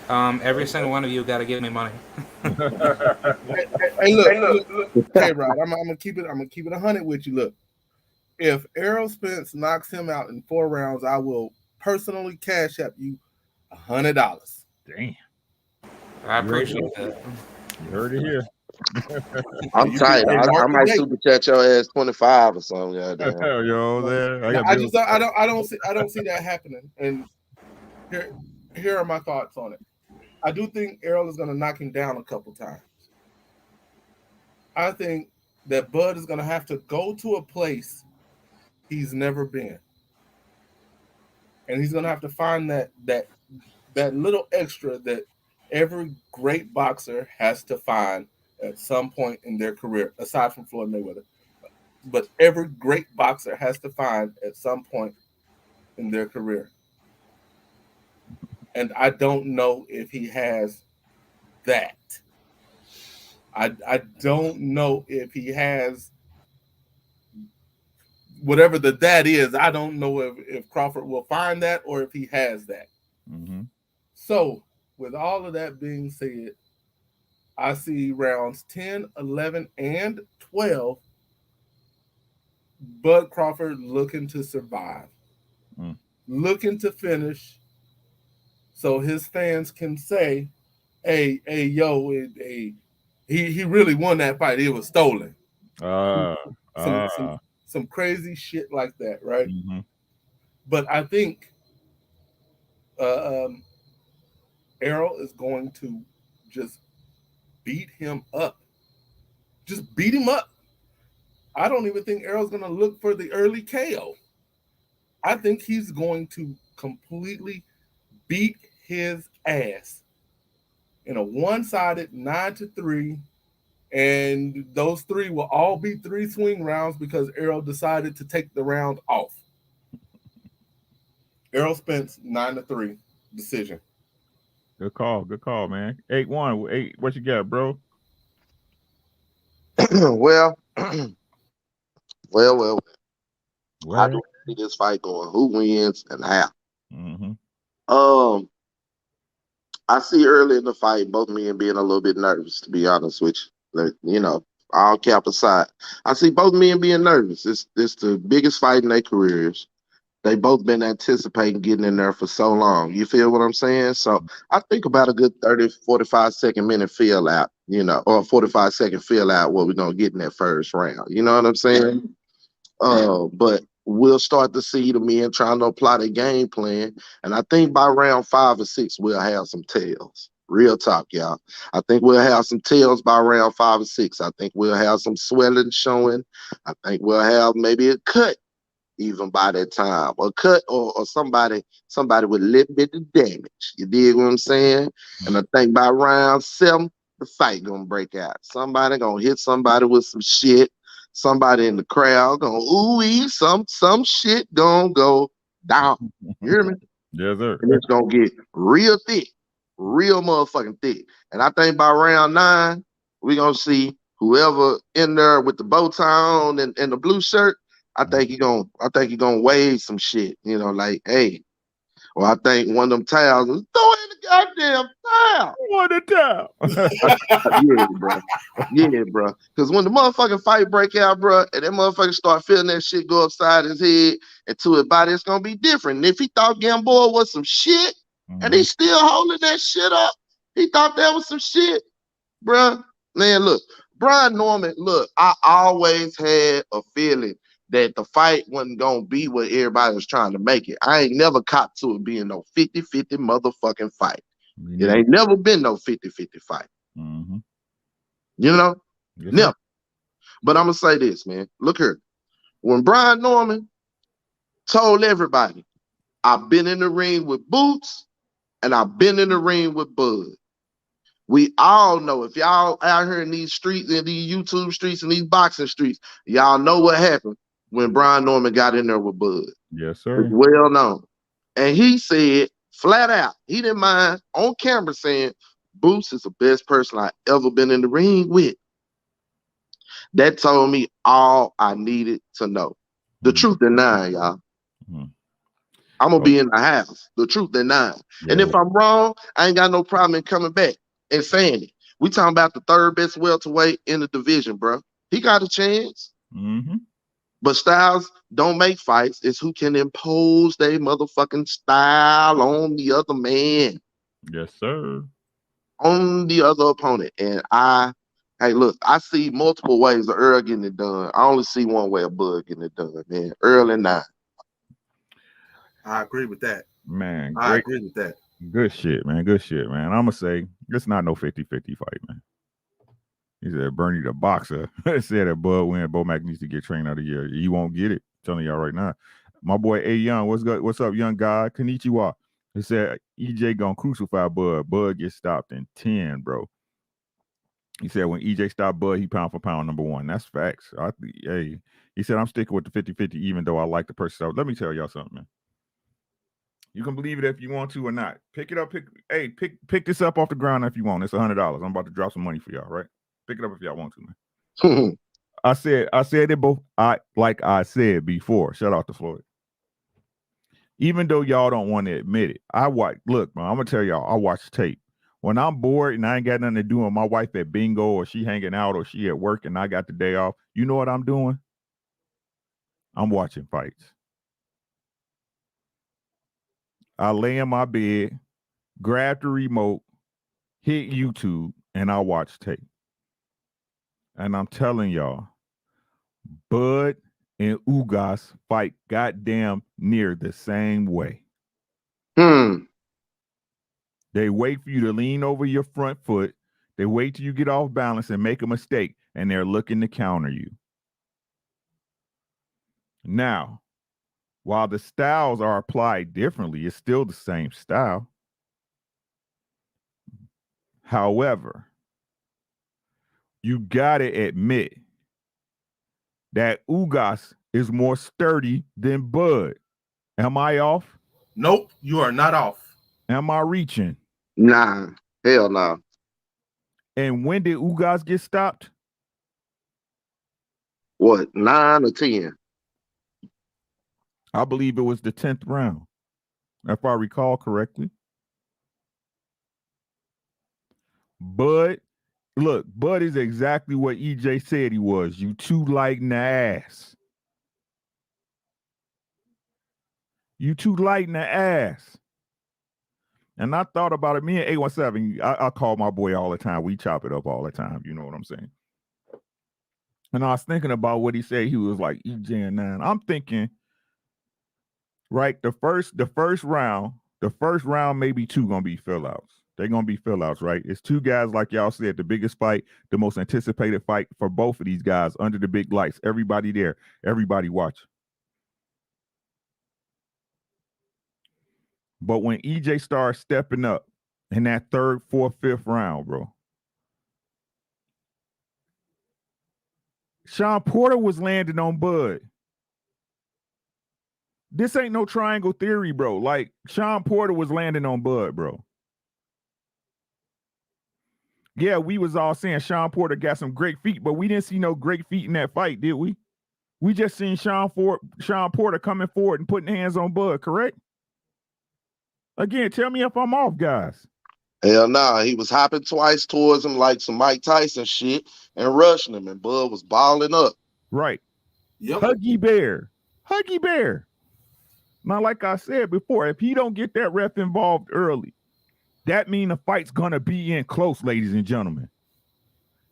every single one of you got to give me money. hey, look. Hey, Rod, I'm gonna keep it 100 with you. Look, if Errol Spence knocks him out in 4 rounds, I will personally cash up you $100. Damn. I appreciate that. You heard it here. I'm tight. I might super chat your ass 25 or something. Yo, there. I don't see that happening. And here are my thoughts on it. I do think Errol is going to knock him down a couple times. I think that Bud is going to have to go to a place he's never been, and he's going to have to find that that little extra that every great boxer has to find at some point in their career, aside from Floyd Mayweather. But every great boxer has to find at some point in their career. And I don't know if he has that. I don't know if he has whatever that is. I don't know if Crawford will find that or if he has that. Mm-hmm. So, with all of that being said, I see rounds 10, 11, and 12, Bud Crawford looking to survive, looking to finish so his fans can say, hey, yo, he really won that fight. It was stolen. Some crazy shit like that, right? Mm-hmm. But I think Errol is going to just beat him up. Just beat him up. I don't even think Errol's going to look for the early KO. I think he's going to completely beat his ass in a one-sided 9-3, and those 3 will all be 3 swing rounds because Errol decided to take the round off. Errol Spence 9-3 decision. Good call, man. 8-1. What you got, bro? Well. How do we see this fight going? Who wins and how? Mm-hmm. I see early in the fight both men being a little bit nervous, to be honest with you. You know, all cap aside. I see both men being nervous. It's the biggest fight in their careers. They both been anticipating getting in there for so long. You feel what I'm saying? So I think about a good 30, 45-second minute feel out, you know, or 45-second feel out what we're going to get in that first round. You know what I'm saying? But we'll start to see the men trying to apply their game plan. And I think by round 5 or 6, we'll have some tails. Real talk, y'all. I think we'll have some tails by round 5 or 6. I think we'll have some swelling showing. I think we'll have maybe a cut even by that time. A cut or somebody with a little bit of damage. You dig what I'm saying? And I think by round 7, the fight gonna break out. Somebody gonna hit somebody with some shit. Somebody in the crowd gonna ooh-wee, some shit gonna go down. You hear me? Yes, sir. And it's gonna get real thick, real motherfucking thick. And I think by round 9, we're gonna see whoever in there with the bow tie on and the blue shirt. I think he gonna wave some shit, you know, like, hey. Or I think one of them towels is throw in the goddamn towel. What a towel. Yeah, bro. Because when the motherfucking fight break out, bro, and that motherfucker start feeling that shit go upside his head and to his body, it's gonna be different. And if he thought Gamboa was some shit, and he's still holding that shit up, he thought that was some shit, bro. Man, look, Brian Norman, look, I always had a feeling that the fight wasn't gonna be what everybody was trying to make it. I ain't never copped to it being no 50-50 motherfucking fight. It ain't never been no 50-50 fight. Mm-hmm. You know? Yes, never. sir. But I'm gonna say this, man. Look here. When Brian Norman told everybody, I've been in the ring with Boots and I've been in the ring with Bud. We all know, if y'all out here in these streets, in these YouTube streets and these boxing streets, y'all know what happened when Brian Norman got in there with Bud. Yes, sir. It's well known. And he said flat out, he didn't mind on camera saying, Boots is the best person I ever been in the ring with. That told me all I needed to know. The truth in 9, y'all. I'm going to be in the house. The truth in 9. Yeah. And if I'm wrong, I ain't got no problem in coming back and saying it. We talking about the 3rd best welterweight in the division, bro. He got a chance. Mm-hmm. But styles don't make fights. It's who can impose their motherfucking style on the other man. Yes, sir. On the other opponent. And hey, look, I see multiple ways of Earl getting it done. I only see one way of Bud getting it done, man. Earl and 9. I agree with that. Man, I agree with that. Good shit, man. Good shit, man. I'm going to say it's not no 50-50 fight, man. He said Bernie the boxer said that Bud win. Bo Mac needs to get trained out of the year. You won't get it. I'm telling y'all right now. My boy A Young, what's good? What's up, young guy? Konnichiwa. He said EJ gonna crucify Bud. Bud gets stopped in 10, bro. He said when EJ stopped Bud, he pound for pound #1. That's facts. Hey, he said I'm sticking with the 50-50 even though I like the person. So let me tell y'all something, man. You can believe it if you want to or not. Pick it up. Pick this up off the ground if you want. It's $100. I'm about to drop some money for y'all, right? Pick it up if y'all want to, man. I said it both. Like I said before. Shout out to Floyd. Even though y'all don't want to admit it, look, man, I'm gonna tell y'all, I watch tape. When I'm bored and I ain't got nothing to do with my wife at bingo or she hanging out or she at work and I got the day off, you know what I'm doing? I'm watching fights. I lay in my bed, grab the remote, hit YouTube, and I watch tape. And I'm telling y'all, Bud and Ugas fight goddamn near the same way. They wait for you to lean over your front foot. They wait till you get off balance and make a mistake, and they're looking to counter you. Now, while the styles are applied differently, it's still the same style. However, you gotta admit that Ugas is more sturdy than Bud. Am I off? Nope, you are not off. Am I reaching? Nah, hell no. And when did Ugas get stopped? What, 9 or 10? I believe it was the 10th round, if I recall correctly. Bud is exactly what EJ said he was. You too light in the ass. You too light in the ass. And I thought about it. Me and 817, I call my boy all the time. We chop it up all the time. You know what I'm saying? And I was thinking about what he said. He was like, EJ and 9. I'm thinking, right, the first round, maybe 2 gonna be fill outs. They're gonna be fill outs, right? It's 2 guys, like y'all said, the biggest fight, the most anticipated fight for both of these guys under the big lights. Everybody there, everybody watch. But when EJ starts stepping up in that 3rd, 4th, 5th round, bro, Sean Porter was landing on Bud. This ain't no triangle theory, bro. Like, Sean Porter was landing on Bud, bro. Yeah, we was all saying Sean Porter got some great feet, but we didn't see no great feet in that fight, did we? We just seen Sean Porter coming forward and putting hands on Bud, correct? Again, tell me if I'm off, guys. Hell nah, he was hopping twice towards him like some Mike Tyson shit and rushing him, and Bud was balling up. Right. Yep. Huggy Bear. Now, like I said before, if he don't get that ref involved early, that means the fight's gonna be in close, ladies and gentlemen.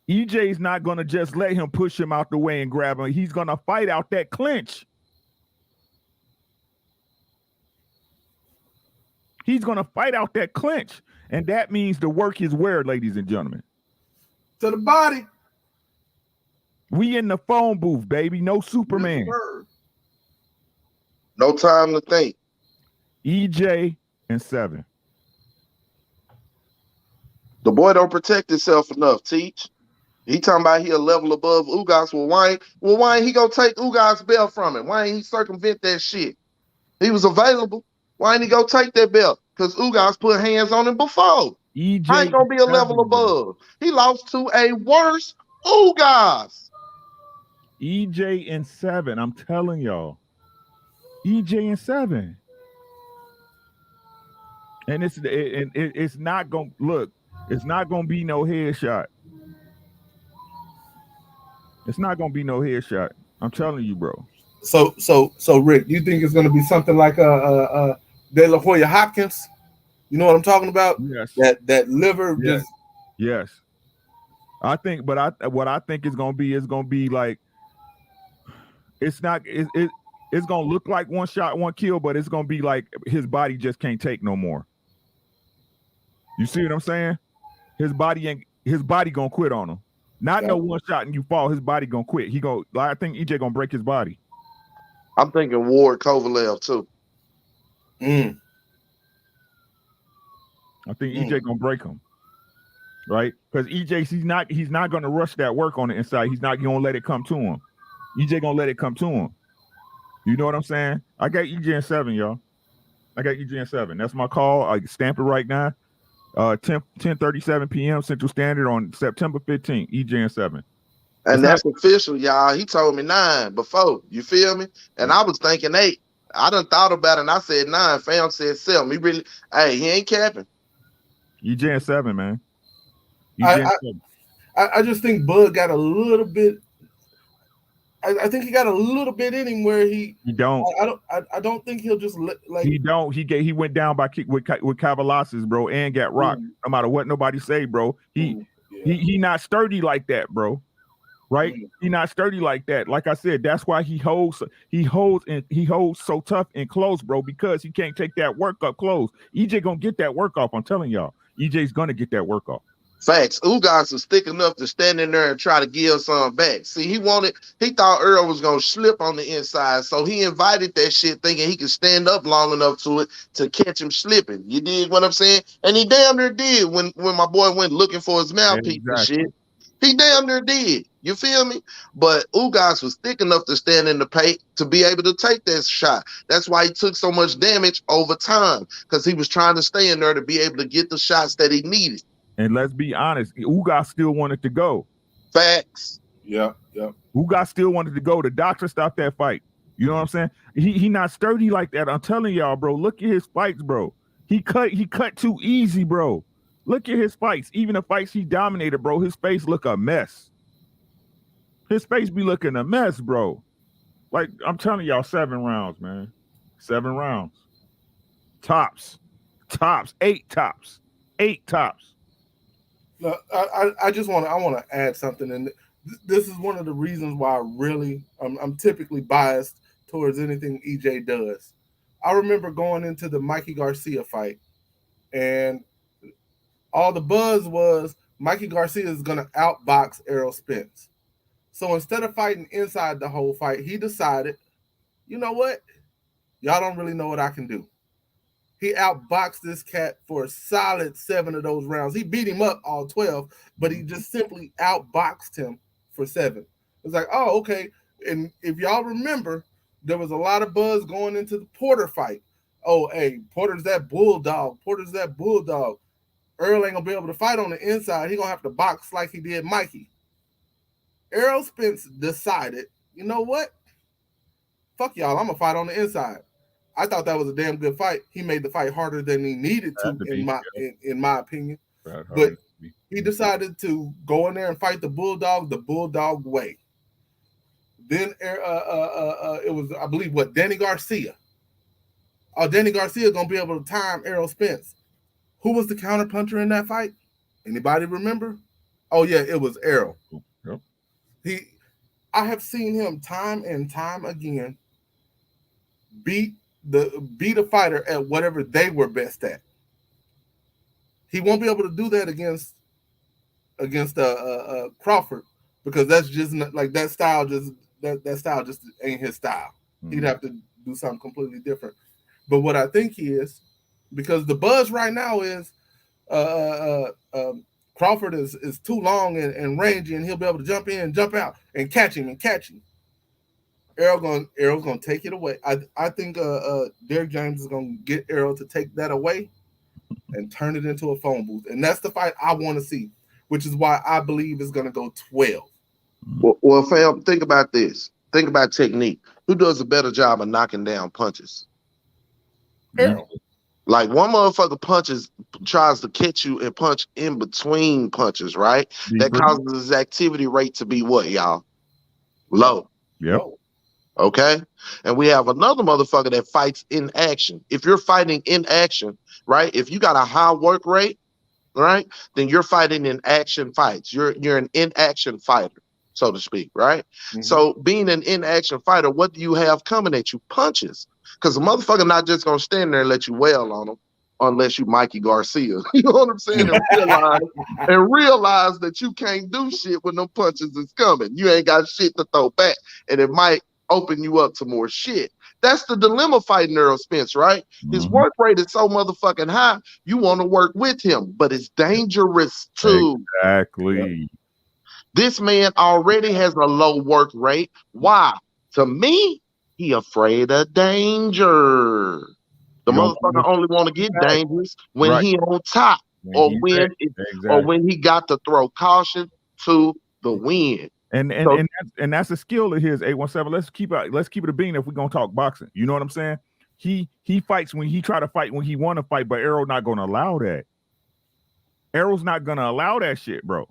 EJ's not gonna just let him push him out the way and grab him. He's gonna fight out that clinch. He's gonna fight out that clinch. And that means the work is where, ladies and gentlemen? To the body. We in the phone booth, baby. No Superman. No time to think. EJ and 7. The boy don't protect himself enough, Teach. He talking about he a level above Ugas. Well, why ain't he gonna take Ugas' belt from him? Why ain't he circumvent that shit? He was available. Why ain't he go take that belt? Because Ugas put hands on him before. EJ I ain't gonna be a level above. He lost to a worse Ugas. EJ and 7. I'm telling y'all. EJ and 7. And it's not gonna look. It's not gonna be no headshot. It's not gonna be no headshot. I'm telling you, bro. So Rick, you think it's gonna be something like a De La Hoya Hopkins? You know what I'm talking about? Yes. That liver just. Yes. I think, but what I think is gonna be like. It's not. It's gonna look like one shot, one kill, but it's gonna be like his body just can't take no more. You see what I'm saying? His body gonna quit on him. Not no one shot and you fall. His body gonna quit. I think EJ gonna break his body. I'm thinking Ward Kovalev too. I think EJ gonna break him, right? Because EJ, he's not gonna rush that work on the inside. He's not gonna let it come to him. EJ gonna let it come to him. You know what I'm saying? I got EJ in 7, y'all. I got EJ in 7. That's my call. I stamp it right now. 10:37 p.m. Central Standard on September 15th. EJ in 7. And that's official, y'all. He told me 9 before. You feel me? And I was thinking 8. I done thought about it and I said 9. Fam said 7. He ain't capping. EJ in 7, man. I just think Bud got a little bit. I think he got a little bit in him where he don't. I don't think he'll just like he don't. He went down by kick with Cavalasses, bro, and got rocked. No matter what nobody say, bro. He not sturdy like that, bro. Right? He not sturdy like that. Like I said, that's why he holds so tough and close, bro, because he can't take that work up close. EJ gonna get that work off. I'm telling y'all. EJ's gonna get that work off. Facts. Ugas was thick enough to stand in there and try to give some back. See, he thought Earl was gonna slip on the inside, so he invited that shit thinking he could stand up long enough to it to catch him slipping. You dig what I'm saying? And he damn near did when my boy went looking for his mouthpiece and shit. He damn near did. You feel me? But Ugas was thick enough to stand in the paint to be able to take that shot. That's why he took so much damage over time, because he was trying to stay in there to be able to get the shots that he needed. And let's be honest, Ugas still wanted to go. Facts. Yeah. Ugas still wanted to go. The doctor stopped that fight. You know what I'm saying? He not sturdy like that. I'm telling y'all, bro. Look at his fights, bro. He cut too easy, bro. Look at his fights. Even the fights he dominated, bro, his face look a mess. His face be looking a mess, bro. Like, I'm telling y'all, 7 rounds, man. 7 rounds. Tops. 8 tops. 8 tops. No, I want to add something, and this is one of the reasons why I'm typically biased towards anything EJ does. I remember going into the Mikey Garcia fight, and all the buzz was Mikey Garcia is going to outbox Errol Spence. So instead of fighting inside the whole fight, he decided, you know what? Y'all don't really know what I can do. He outboxed this cat for a solid 7 of those rounds. He beat him up all 12, but he just simply outboxed him for 7. It's like, oh, okay. And if y'all remember, there was a lot of buzz going into the Porter fight. Oh, hey, Porter's that bulldog. Earl ain't going to be able to fight on the inside. He's going to have to box like he did Mikey. Errol Spence decided, you know what? Fuck y'all, I'm going to fight on the inside. I thought that was a damn good fight. He made the fight harder than he needed to, in my opinion. But he decided to go in there and fight the bulldog way. Then it was, I believe, Danny Garcia. Danny Garcia gonna be able to time Errol Spence. Who was the counterpuncher in that fight? Anybody remember? Oh yeah, it was Errol. Yep. I have seen him time and time again beat a fighter at whatever they were best at. He won't be able to do that against Crawford, because that's just not, like that style just ain't his style. Mm-hmm. He'd have to do something completely different. But what I think he is, because the buzz right now is Crawford is too long and rangy, and he'll be able to jump in, jump out, and catch him. Errol's gonna take it away. I think Derrick James is gonna get Errol to take that away and turn it into a phone booth, and that's the fight I want to see, which is why I believe it's gonna go 12. Well, fam, think about this. Think about technique. Who does a better job of knocking down punches? Errol. Like, one motherfucker tries to catch you and punch in between punches, right? That causes his activity rate to be what, y'all? Low. Yep. Okay. And we have another motherfucker that fights in action. If you're fighting in action, right? If you got a high work rate, right? Then you're fighting in action fights. You're an in-action fighter, so to speak, right? Mm-hmm. So being an in-action fighter, what do you have coming at you? Punches. Because the motherfucker not just gonna stand there and let you wail on him unless you Mikey Garcia. You know what I'm saying? And realize that you can't do shit when them punches is coming. You ain't got shit to throw back. And it might open you up to more shit. That's the dilemma fighting Errol Spence, right? His work rate is so motherfucking high, you want to work with him, but it's dangerous too. Exactly. This man already has a low work rate. Why? To me, he afraid of danger. The motherfucker only want to get dangerous when he on top, or when he got to throw caution to the wind. And that's a skill of his. 817. Let's keep it a bean if we're gonna talk boxing. You know what I'm saying? He fights when he try to fight when he want to fight, but Errol not gonna allow that. Errol's not gonna allow that shit, bro.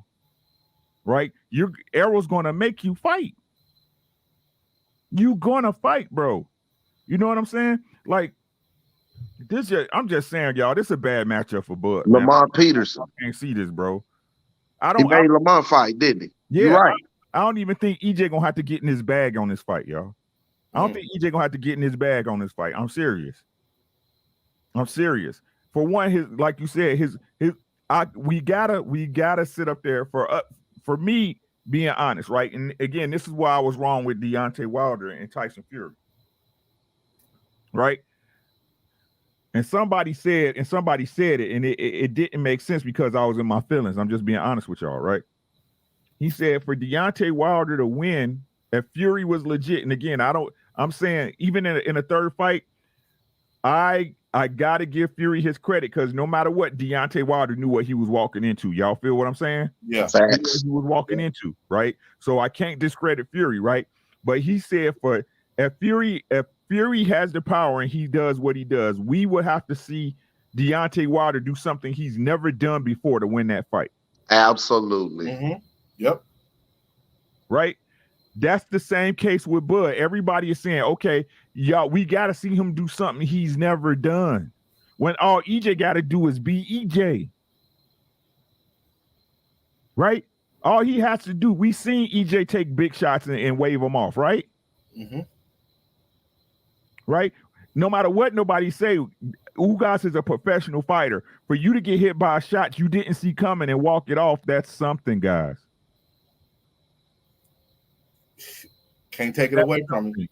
Right? Errol's gonna make you fight. You gonna fight, bro. You know what I'm saying? Like I'm just saying, y'all, this is a bad matchup for Bud. Lamont Peterson. I can't see this, bro. He made Lamont fight, didn't he? Yeah, you're right. I don't even think EJ gonna have to get in his bag on this fight, y'all. I don't think EJ gonna have to get in his bag on this fight. I'm serious. For one, like you said, we gotta sit up there for me being honest, right? And again, this is why I was wrong with Deontay Wilder and Tyson Fury, right? And somebody said it, and it didn't make sense because I was in my feelings. I'm just being honest with y'all, right? He said for Deontay Wilder to win, if Fury was legit, and again, I'm saying even in a third fight, I gotta give Fury his credit because no matter what, Deontay Wilder knew what he was walking into. Y'all feel what I'm saying? Yeah, facts. He was walking into, right? So I can't discredit Fury, right? But he said if Fury has the power and he does what he does, we would have to see Deontay Wilder do something he's never done before to win that fight. Absolutely. Yep. Right? That's the same case with Bud. Everybody is saying, okay, y'all, we got to see him do something he's never done. When all EJ got to do is be EJ. Right? All he has to do, we seen EJ take big shots and wave them off, right? Right? No matter what nobody say, Ugas is a professional fighter. For you to get hit by a shot you didn't see coming and walk it off, that's something, guys. Can't take it away from him.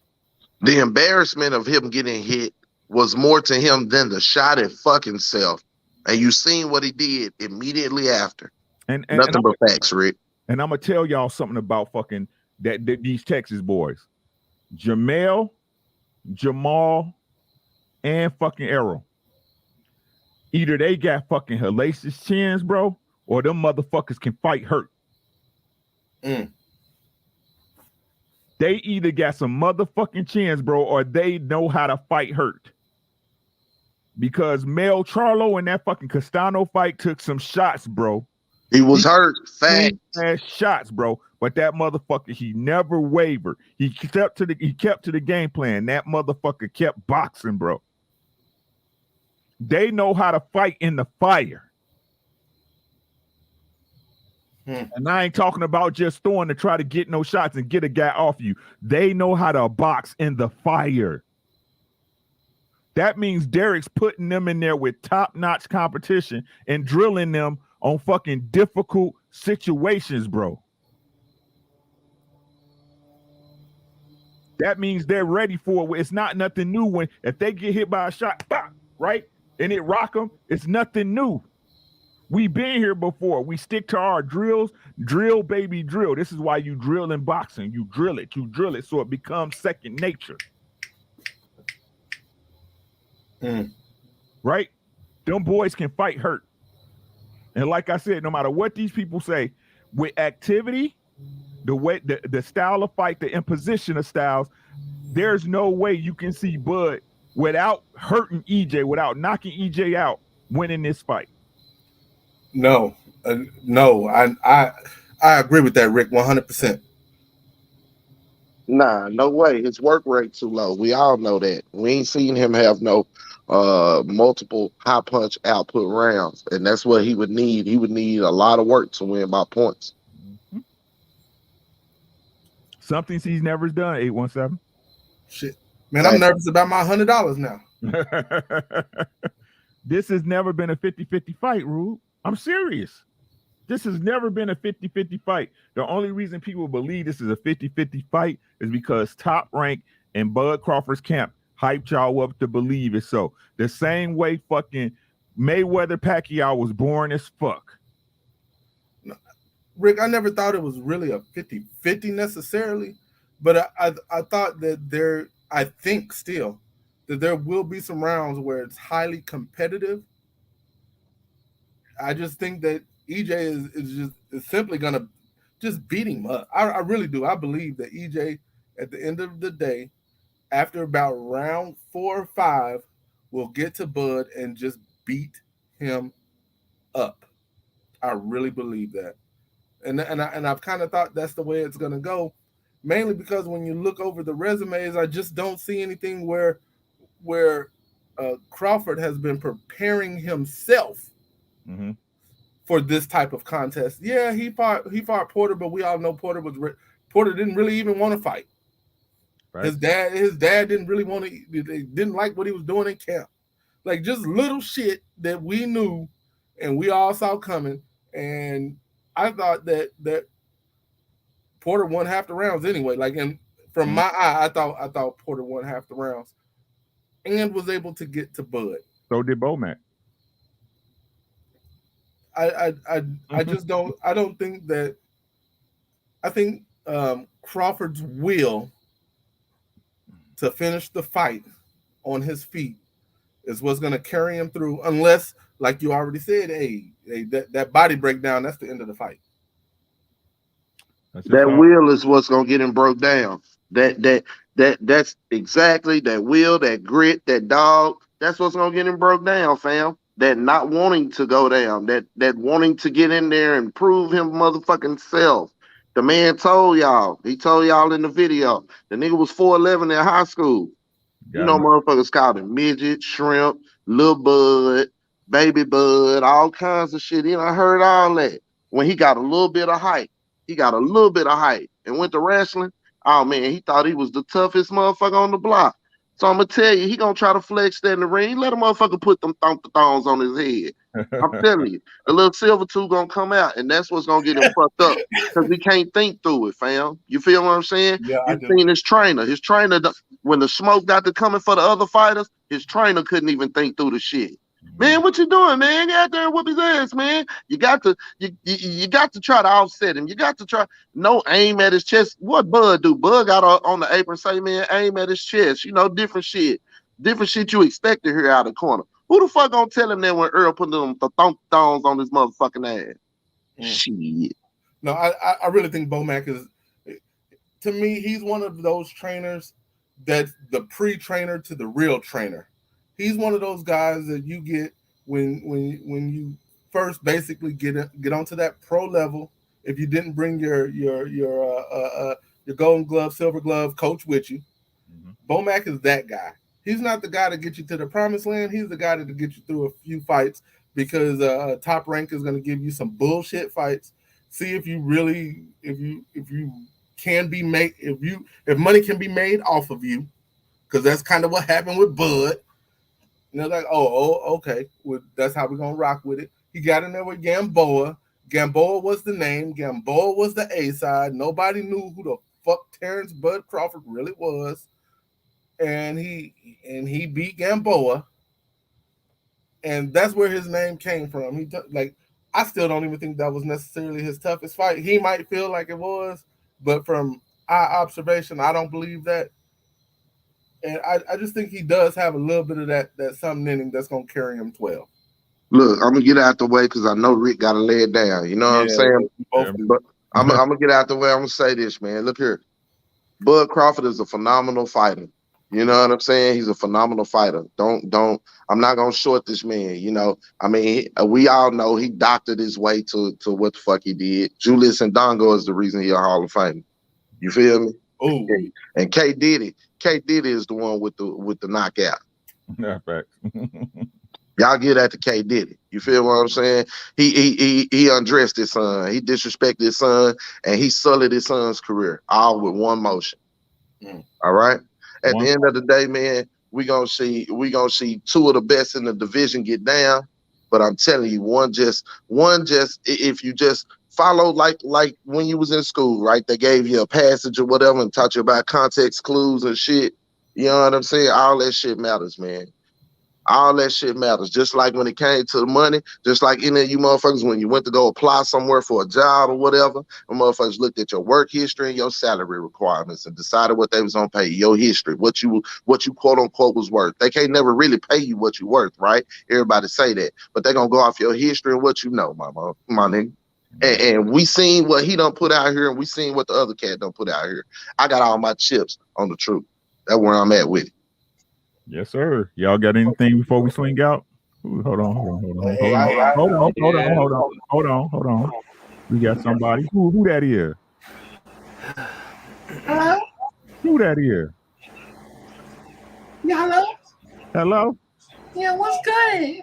The embarrassment of him getting hit was more to him than the shot at fucking self. And you seen what he did immediately after. And nothing but facts, Rick. And I'm gonna tell y'all something about fucking that these Texas boys. Jamal, and fucking Errol. Either they got fucking hellacious chins, bro, or them motherfuckers can fight hurt. They either got some motherfucking chins, bro, or they know how to fight hurt. Because Mel Charlo in that fucking Castano fight took some shots, bro. He was hurt. Facts. Shots, bro. But that motherfucker, he never wavered. He kept to the game plan. That motherfucker kept boxing, bro. They know how to fight in the fire. And I ain't talking about just throwing to try to get no shots and get a guy off you. They know how to box in the fire. That means Derek's putting them in there with top-notch competition and drilling them on fucking difficult situations, bro. That means they're ready for it. It's not nothing new when if they get hit by a shot, bop, right? And it rock them, it's nothing new. We've been here before. We stick to our drills. Drill, baby, drill. This is why you drill in boxing. You drill it so it becomes second nature. Right? Them boys can fight hurt. And like I said, no matter what these people say, with activity, the way the style of fight, the imposition of styles, there's no way you can see Bud without hurting EJ, without knocking EJ out, winning this fight. No, I agree with that, Rick, 100%. Nah, no way. His work rate too low. We all know that. We ain't seen him have no multiple high punch output rounds, and that's what he would need. He would need a lot of work to win by points. Something he's never done. 817. Shit, man, I'm nervous about my $100 now. This has never been a 50-50 fight, Rube. I'm serious. This has never been a 50-50 fight. The only reason people believe this is a 50-50 fight is because Top Rank and Bud Crawford's camp hyped y'all up to believe it. So the same way fucking Mayweather Pacquiao was born as fuck. Rick, I never thought it was really a 50-50 necessarily, but I thought that I think still that there will be some rounds where it's highly competitive. I just think that EJ is simply gonna just beat him up. I really do. I believe that EJ at the end of the day, after about round 4 or 5, will get to Bud and just beat him up. I really believe that. And I've kind of thought that's the way it's going to go, mainly because when you look over the resumes, I just don't see anything where Crawford has been preparing himself for this type of contest. Yeah, he fought Porter, but we all know Porter didn't really even want to fight. Right. His dad didn't really want to. They didn't like what he was doing in camp, like just little shit that we knew and we all saw coming. And I thought that Porter won half the rounds anyway. Like, and from my eye, I thought Porter won half the rounds and was able to get to Bud. So did Bomac. I just don't. I don't think that. I think Crawford's will to finish the fight on his feet is what's going to carry him through, unless, like you already said, that body breakdown, that's the end of the fight. That will is what's gonna get him broke down. That's exactly that will, that grit, that dog. That's what's gonna get him broke down, fam. That not wanting to go down, that wanting to get in there and prove him motherfucking self. The man told y'all. He told y'all in the video. The nigga was 4'11" in high school. You know, motherfuckers called him midget, shrimp, little Bud, baby Bud, all kinds of shit. I heard all that. When he got a little bit of height. And went to wrestling. Oh man, he thought he was the toughest motherfucker on the block. So I'm gonna tell you, he gonna try to flex that in the ring. Let a motherfucker put them thongs on his head. I'm telling you, the little silver tooth gonna come out, and that's what's gonna get him fucked up because he can't think through it, fam. You feel what I'm saying? Yeah, You've seen his trainer. His trainer, when the smoke got to coming for the other fighters, his trainer couldn't even think through the shit. Man, what you doing, man? Get out there and whoop his ass, man. You got to try to offset him. You got to try no aim at his chest. What Bud do? Bud got on the apron say, man, aim at his chest. Different shit you expect to hear out of the corner. Who the fuck gonna tell him that when Earl put them thongs on his motherfucking ass? Shit. No, I really think Bomac is, to me, he's one of those trainers that's the pre-trainer to the real trainer. He's one of those guys that you get when you first basically get onto that pro level. If you didn't bring your Golden Glove, Silver Glove coach with you, Bomac is that guy. He's not the guy to get you to the promised land. He's the guy to get you through a few fights because Top Rank is going to give you some bullshit fights. See if you really, if you can be made, if money can be made off of you, because that's kind of what happened with Bud. And they're like, oh, okay. Well, that's how we're going to rock with it. He got in there with Gamboa. Gamboa was the name. Gamboa was the A side. Nobody knew who the fuck Terrence Bud Crawford really was. And he beat Gamboa. And that's where his name came from. I still don't even think that was necessarily his toughest fight. He might feel like it was, but from our observation, I don't believe that. And I just think he does have a little bit of that something in him that's going to carry him 12. Look, I'm going to get out the way because I know Rick got to lay it down. You know what I'm saying? But I'm going to get out the way. I'm going to say this, man. Look here. Bud Crawford is a phenomenal fighter. You know what I'm saying? He's a phenomenal fighter. I'm not going to short this man. I mean, we all know he doctored his way to what the fuck he did. Julius Ndongo is the reason he's a Hall of Famer. You feel me? Oh, and K Diddy is the one with the knockout. Yeah, fact. Y'all get at the K Diddy. You feel what I'm saying? He undressed his son. He disrespected his son, and he sullied his son's career all with one motion. All right. At the end of the day, man, we gonna see two of the best in the division get down. But I'm telling you, one just if you just follow like when you was in school, right? They gave you a passage or whatever and taught you about context clues and shit. You know what I'm saying? All that shit matters, man. All that shit matters. Just like when it came to the money, just like any of you motherfuckers, when you went to go apply somewhere for a job or whatever, the motherfuckers looked at your work history and your salary requirements and decided what they was gonna pay you, your history, what you quote unquote was worth. They can't never really pay you what you worth, right? Everybody say that, but they gonna go off your history and what you know, my nigga. And we seen what he done put out here, and we seen what the other cat done put out here. I got all my chips on the truth. That's where I'm at with it. Yes, sir. Y'all got anything before we swing out? Ooh, hold on. We got somebody. Who that is? Hello? Who that is? Yeah, hello? Hello? Yeah, what's good?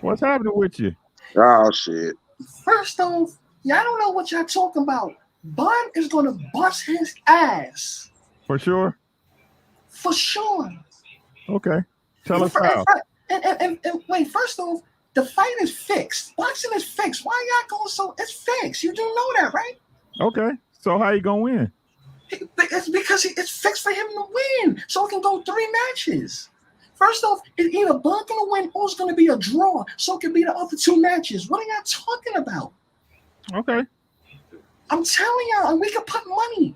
What's happening with you? Oh shit. First off, y'all don't know what y'all talking about. Bud is gonna bust his ass. For sure? For sure. Okay. Tell us how. And wait, first off, the fight is fixed. Boxing is fixed. Why y'all going so? It's fixed. You do know that, right? Okay. So how you gonna win? It's because it's fixed for him to win. So it can go 3 matches. First off, it's either Bud gonna win or it's gonna be a draw. So it can be the other 2 matches. What are y'all talking about? Okay. I'm telling y'all, and we can put money.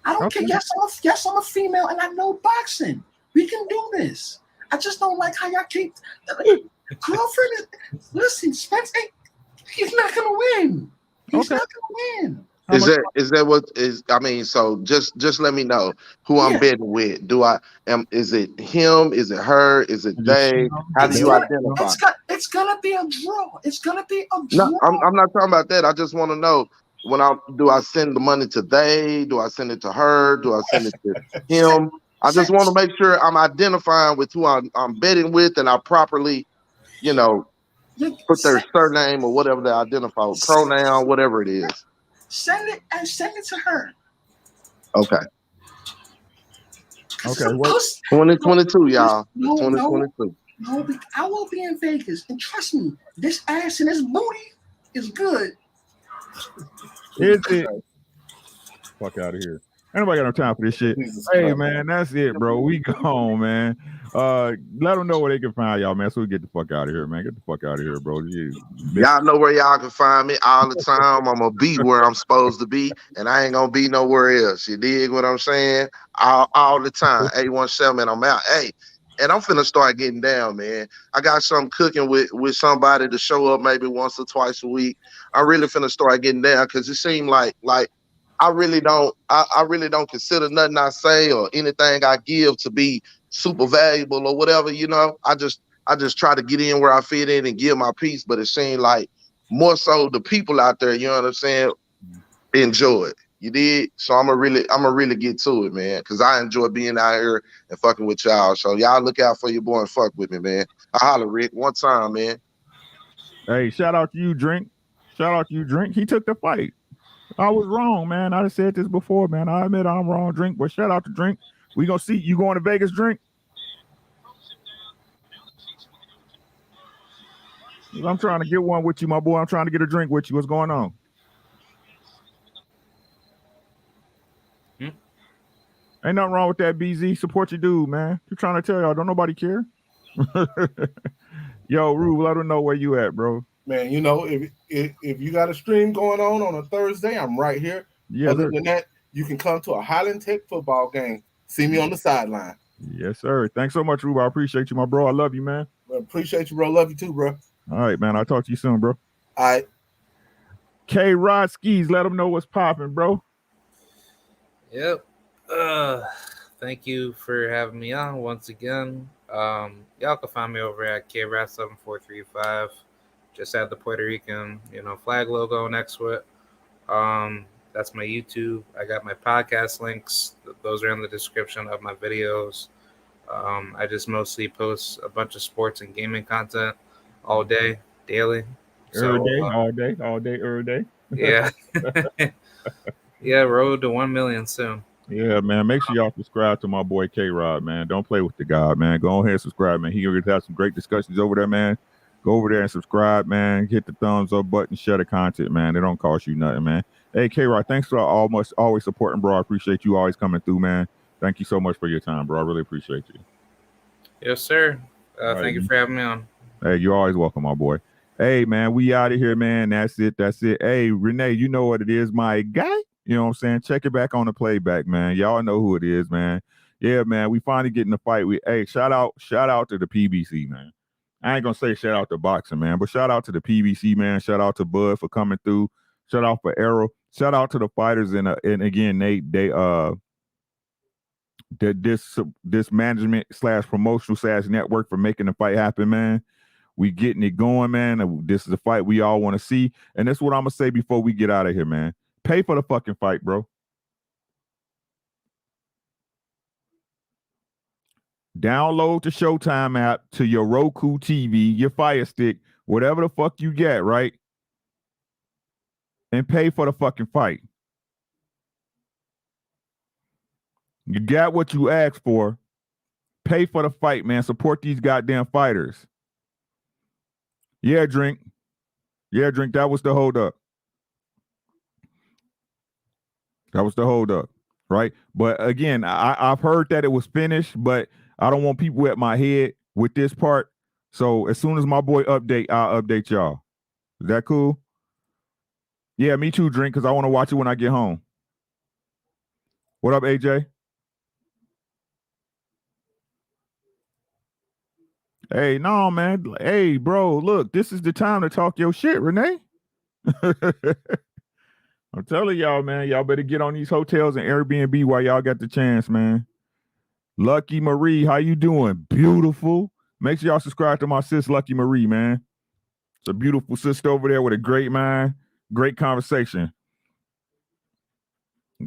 I don't care. Yes, I'm a female and I know boxing. We can do this. I just don't like how y'all keep Crawford listen, Spence he's not gonna win. He's not gonna win. Is that what is? I mean, so just let me know who I'm betting with. Is it him? Is it her? Is it they? How do you identify? It's gonna be a draw. It's gonna be a draw. No, I'm not talking about that. I just want to know do I send the money to they? Do I send it to her? Do I send it to him? I just want to make sure I'm identifying with who I'm betting with, and I properly, put their surname or whatever they identify with, pronoun, whatever it is. Send it to her. Okay. Okay. 2022, y'all. 2022. No, I will be in Vegas, and trust me, this ass and this booty is good. Is it? Fuck out of here. Ain't nobody got no time for this shit. Hey, man, that's it, bro. We gone, man. Let them know where they can find y'all, man, so we get the fuck out of here, man. Get the fuck out of here, bro. Y'all know where y'all can find me all the time. I'm going to be where I'm supposed to be, and I ain't going to be nowhere else. You dig what I'm saying? All the time. 817, and I'm out. Hey, and I'm finna start getting down, man. I got something cooking with somebody to show up maybe once or twice a week. I really finna start getting down because it seemed like I really don't consider nothing I say or anything I give to be super valuable or whatever, I just try to get in where I fit in and give my piece, but it seemed like more so the people out there, you know what I'm saying, enjoy it. You did? So I'm gonna really get to it, man, because I enjoy being out here and fucking with y'all. So y'all look out for your boy and fuck with me, man. I holler, Rick, one time, man. Hey, shout out to you, Drink. He took the fight. I was wrong, man. I said this before, man. I admit I'm wrong, Drink, but shout out to Drink. We gonna see you going to Vegas, Drink. I'm trying to get one with you, my boy. I'm trying to get a drink with you. What's going on? Ain't nothing wrong with that, BZ. Support your dude, man. You're trying to tell y'all, don't nobody care. Yo, Rube, let them know where you at, bro. Man, if you got a stream going on a Thursday, I'm right here. Yeah, Other than that, you can come to a Highland Tech football game. See me on the sideline. Yes, sir. Thanks so much, Rube. I appreciate you, my bro. I love you, man. Well, appreciate you, bro. Love you too, bro. All right, man. I'll talk to you soon, bro. All right. K-Rod Skis, let them know what's popping, bro. Yep. Thank you for having me on once again. Y'all can find me over at KRAT7435. Just add the Puerto Rican, flag logo next to it. That's my YouTube. I got my podcast links. Those are in the description of my videos. I just mostly post a bunch of sports and gaming content all day, daily. All day, every day. Yeah. Yeah, road to 1 million soon. Yeah, man. Make sure y'all subscribe to my boy K-Rod, man. Don't play with the guy, man. Go ahead and subscribe, man. He's going to have some great discussions over there, man. Go over there and subscribe, man. Hit the thumbs up button, share the content, man. It don't cost you nothing, man. Hey, K-Rod, thanks for always supporting, bro. I appreciate you always coming through, man. Thank you so much for your time, bro. I really appreciate you. Yes, sir. All Thank right, you for having me on. Hey, you're always welcome, my boy. Hey, man, we out of here, man. That's it. Hey, Renee, you know what it is, my guy. You know what I'm saying? Check it back on the playback, man. Y'all know who it is, man. Yeah, man, we finally getting the fight. Hey, shout out to the PBC, man. I ain't gonna say shout out to boxing, man, but shout out to the PBC, man. Shout out to Bud for coming through. Shout out for Arrow. Shout out to the fighters and again, this management / promotional / network for making the fight happen, man. We getting it going, man. This is a fight we all want to see. And that's what I'm going to say before we get out of here, man. Pay for the fucking fight, bro. Download the Showtime app to your Roku TV, your Fire Stick, whatever the fuck you get, right? And pay for the fucking fight. You got what you asked for. Pay for the fight, man. Support these goddamn fighters. Yeah, Drink. That was the hold up. Right? But again, I've heard that it was finished, but I don't want people at my head with this part. So as soon as my boy update, I'll update y'all. Is that cool? Yeah, me too, Drink, because I want to watch it when I get home. What up, AJ? Hey, no, man. Hey, bro, look, this is the time to talk your shit, Renee. I'm telling y'all, man, y'all better get on these hotels and Airbnb while y'all got the chance, man. Lucky Marie, how you doing? Beautiful. Make sure y'all subscribe to my sis, Lucky Marie, man. It's a beautiful sister over there with a great mind, great conversation.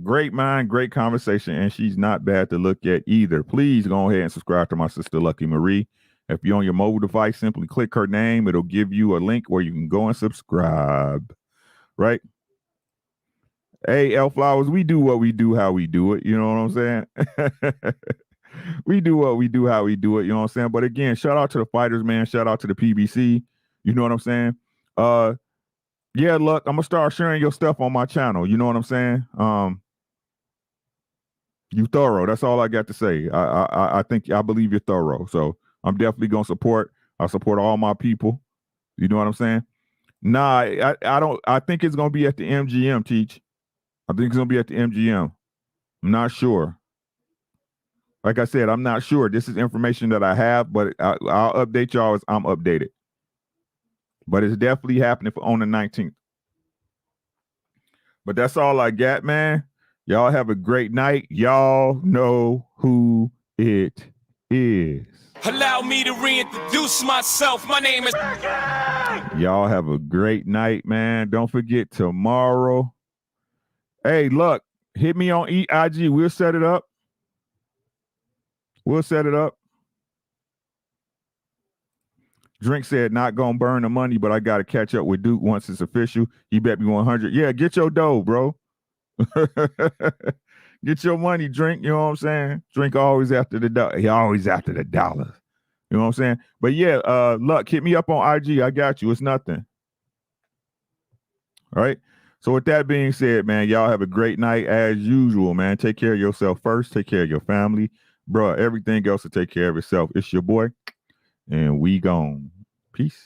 Great mind, great conversation, and she's not bad to look at either. Please go ahead and subscribe to my sister, Lucky Marie. If you're on your mobile device, simply click her name. It'll give you a link where you can go and subscribe, right? Hey, L Flowers, we do what we do, how we do it. You know what I'm saying? We do what we do, how we do it. You know what I'm saying? But again, shout out to the fighters, man. Shout out to the PBC. You know what I'm saying? Yeah, look, I'm gonna start sharing your stuff on my channel. You know what I'm saying? You thorough. That's all I got to say. I think I believe you're thorough. So I'm definitely gonna support. I support all my people. You know what I'm saying? Nah, I don't. I think it's gonna be at the MGM. Teach. I think it's gonna be at the MGM. I'm not sure. Like I said, I'm not sure. This is information that I have, but I'll update y'all as I'm updated. But it's definitely happening on the 19th. But that's all I got, man. Y'all have a great night. Y'all know who it is. Allow me to reintroduce myself. My name is... Y'all have a great night, man. Don't forget tomorrow. Hey, look, hit me on IG. We'll set it up. Drink said, not going to burn the money, but I got to catch up with Duke once it's official. He bet me 100. Yeah, get your dough, bro. Get your money, Drink. You know what I'm saying? Drink always after the dollar. He always after the dollar. You know what I'm saying? But yeah, Luck, hit me up on IG. I got you. It's nothing. All right. So with that being said, man, y'all have a great night as usual, man. Take care of yourself first. Take care of your family. Bruh, everything else to take care of itself. It's your boy, and we gone. Peace.